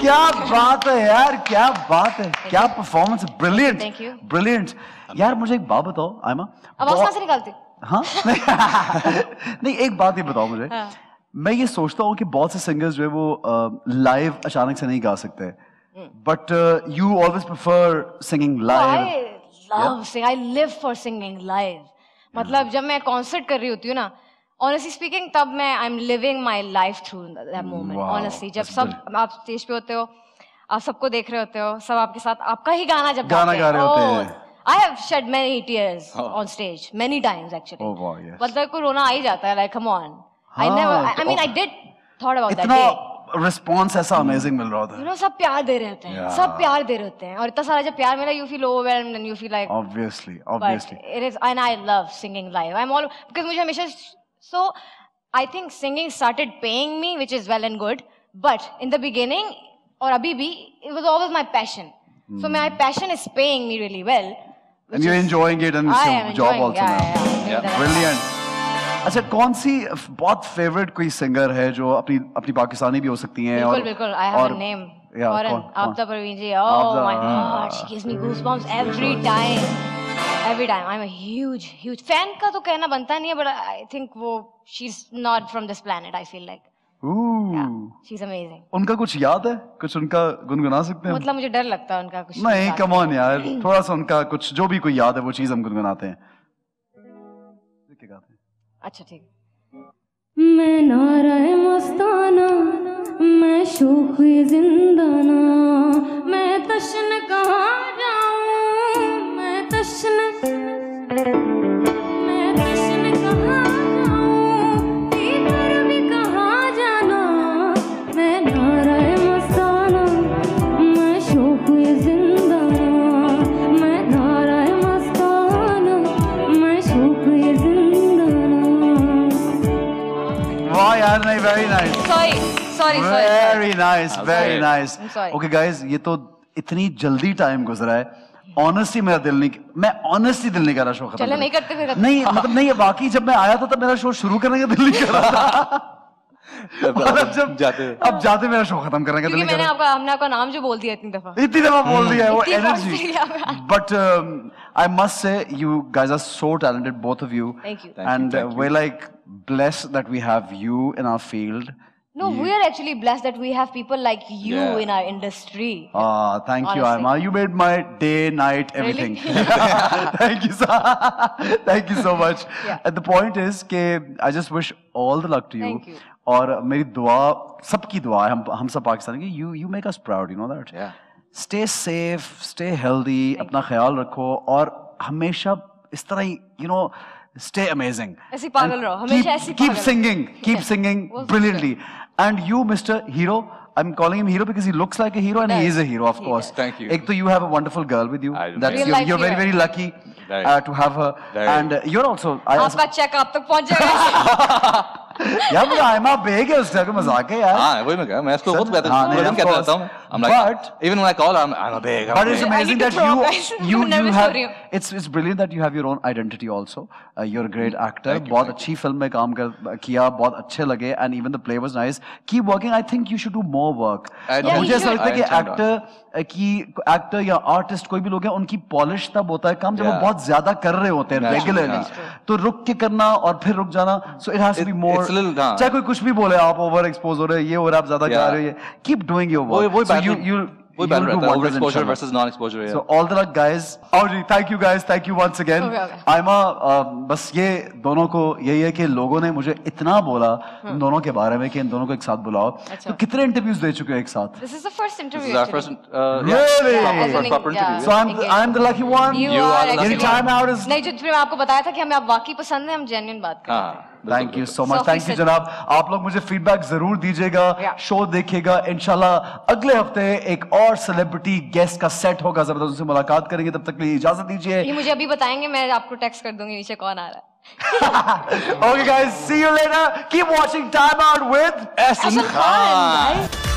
क्या बात है यार, क्या बात है, क्या performance, brilliant Thank you. Brilliant. यार मुझे एक बात बताओ आयमा। आवाज कहाँ से निकालती? हाँ नहीं एक बात ही बताओ मुझे। हाँ। मैं ये सोचता हूँ कि बहुत से सिंगर्स जो है वो लाइव अचानक से नहीं गा सकते, but you always prefer singing live. I love singing. I live for singing live. मतलब जब मैं कॉन्सर्ट कर रही होती हूँ ना, ऑनेस्टली स्पीकिंग, तब मैं I am living my life through that moment. Wow, honestly जब that's सब आप स्टेज पे होते हो, आप सबको देख रहे होते हो, सब आपके साथ आपका ही गाना जब गाना गा रहे होते हैं। I have shed many tears on stage many times actually. Oh wow, yes. मतलब को रोना आ ही जाता है, like come on. I हाँ, never, I mean तो- I did thought about that इतना day. रिस्पॉन्स ऐसा अमेजिंग मिल रहा होता You है। know, सब प्यार दे रहे होते हैं, Yeah. सब प्यार दे रहे होते हैं, और इतना सारा जब प्यार मिला, you feel overwhelmed and you feel like Obviously, but obviously. it is, and I love singing live. I'm all because मुझे हमेशा, so I think singing started paying me, which is well and good. But in the beginning और अभी भी, it was always my passion. So my passion is paying me really well. And you're enjoying it and I it's am your job enjoying, also now. yeah. Brilliant. अच्छा कौन सी बहुत favourite कोई singer है जो अपनी अपनी पाकिस्तानी भी हो सकती हैं? बिल्कुल और बिल्कुल, I have a name. Yeah, Fauran, कौन? Aapta Parveen ji. Oh Aapta, my God, she gives me goosebumps every time. Every time. I'm a huge fan का तो कहना बनता नहीं है, but I think वो she's not from this planet. I feel like. Yeah, she's amazing. उनका कुछ याद है? कुछ उनका गुनगुना सकते हैं? मतलब मुझे डर लगता है उनका कुछ। नहीं कम ऑन यार, थोड़ा सा उनका कुछ जो भी कोई याद है वो चीज हम गुनगुनाते हैं। क्या गाते हैं? अच्छा ठीक। मैं नाराए मस्ताना, मैं शौक जिंदाना, मैं तश्न कहाँ जाऊं, मैं तश्न कहाँ जाऊं, दीदार भी कहाँ जाना। मैं नाराए मस्ताना, मैं शौक जिंदाना, मैं नाराए मस्ताना, मैं शौक जिंदाना। वाह यार, नहीं very nice, Sorry. Very nice, very nice. I'm sorry. Okay guys, ये तो इतनी जल्दी टाइम गुजरा है, ऑनेस्टली मेरा दिल नहीं, मैं ऑनेस्टली दिल नहीं कर रहा शो खत्म चले करने। नहीं करते फिर। नहीं मतलब नहीं, बाकी जब मैं आया था तब मेरा शो शुरू करने का दिल नहीं कर रहा था। और अब जब जाते मेरा शो खत्म करने का दिल क्योंकि नहीं कर हमने आपका नाम जो बोल दिया इतनी दफा। इतनी दफा बोल दिया है वो इतनी बार एनर्जी। बोल दिया। But I must say you guys are so talented, both of you. Thank you. And we're like blessed that we have you in our field. No, we are actually blessed that we have people like you Yeah. in our industry. Thank you, Honestly. Aima. You made my day, night, everything. Thank you thank you so much. Yeah. And the point is कि I just wish all the luck to you. Thank you. और मेरी दुआ, सबकी दुआ है, हम सब पाकिस्तानी की. You make us proud, you know that. Yeah. Stay safe, stay healthy, अपना ख्याल रखो और हमेशा इस तरह ही, you know, stay amazing. ऐसे ही पागल And रहो, हमेशा ऐसे ही keep पागल singing, keep Yeah. singing वो brilliantly. And you, Mr. Hero, I'm calling him Hero because he looks like a hero and he does. is a hero, of He course. does. Thank you. एक तो you have a wonderful girl with you. I do. That's Real you're, life you're very hero. very lucky Very. to have her. Very. And you're also. आपका checkup तक पहुंच जाएगा. यार मुझे Aima bag है उसका कोई मजाक है यार. हाँ वही मैं कहा मैं इसको बहुत हाँ, नहीं, कहता of कहता course. रहता हूँ. I'm like But- even when I call I'm a big. I'm But a it's big. amazing need to that throw, you guys. you I'm nervous have for you. it's brilliant that you have your own identity also. You're a great actor. Thank you, बहुत thank अच्छी film में काम किया, बहुत अच्छे लगे and even the play was nice. Keep working. I think you should do more work. I Yeah, मुझे you ऐसा should. लगता है कि I intend एक्टर या आर्टिस्ट कोई भी लोग हैं उनकी पॉलिश तब होता है काम जब वो Yeah. बहुत ज्यादा कर रहे होते हैं Naturally, रेगुलरली. yeah. तो रुक के करना और फिर रुक जाना. So it has to be more. It's a little, हाँ. चाहे कोई कुछ भी बोले आप ओवर एक्सपोज हो रहे हैं, ये हो रहा है, आप ज्यादा Yeah. कर रहे हो. Keep doing your work. वही So battle you वही will battle do रहता है wonders, overexposure inshallah. versus non-exposure. So all the luck, guys. Audrey, thank you guys. Thank you once again. Okay. Aima, बस ये दोनों को यही है कि लोगों ने मुझे इतना बोला इन दोनों के बारे में कि इन दोनों को एक साथ बुलाओ. अच्छा. तो कितने इंटरव्यूज दे चुके हो एक साथ? This is the first This interview. is our actually. first Really? Yeah, as first in- proper yeah. interview. So Engaged. I'm the lucky one. You You are are the actually. lucky time out is- नहीं जो फिर मैं आपको बताया था कि हमें आप वाकई पसंद है, हम जेन्युइन बात करते हैं. हाँ. Thank you so much. Sophie thank you said- जनाब. आप लोग मुझे फीडबैक जरूर दीजिएगा. Yeah. शो देखिएगा. इंशाल्लाह अगले हफ्ते एक और सेलिब्रिटी गेस्ट का सेट होगा, जबरदस्त उनसे मुलाकात करेंगे. तब तक के लिए इजाजत दीजिए. ये मुझे अभी बताएंगे, मैं आपको टेक्स्ट कर दूंगी नीचे कौन आ रहा है. Okay guys, see you later. Keep watching Time Out with Ehsan Ehsan Khan, Khan. guys.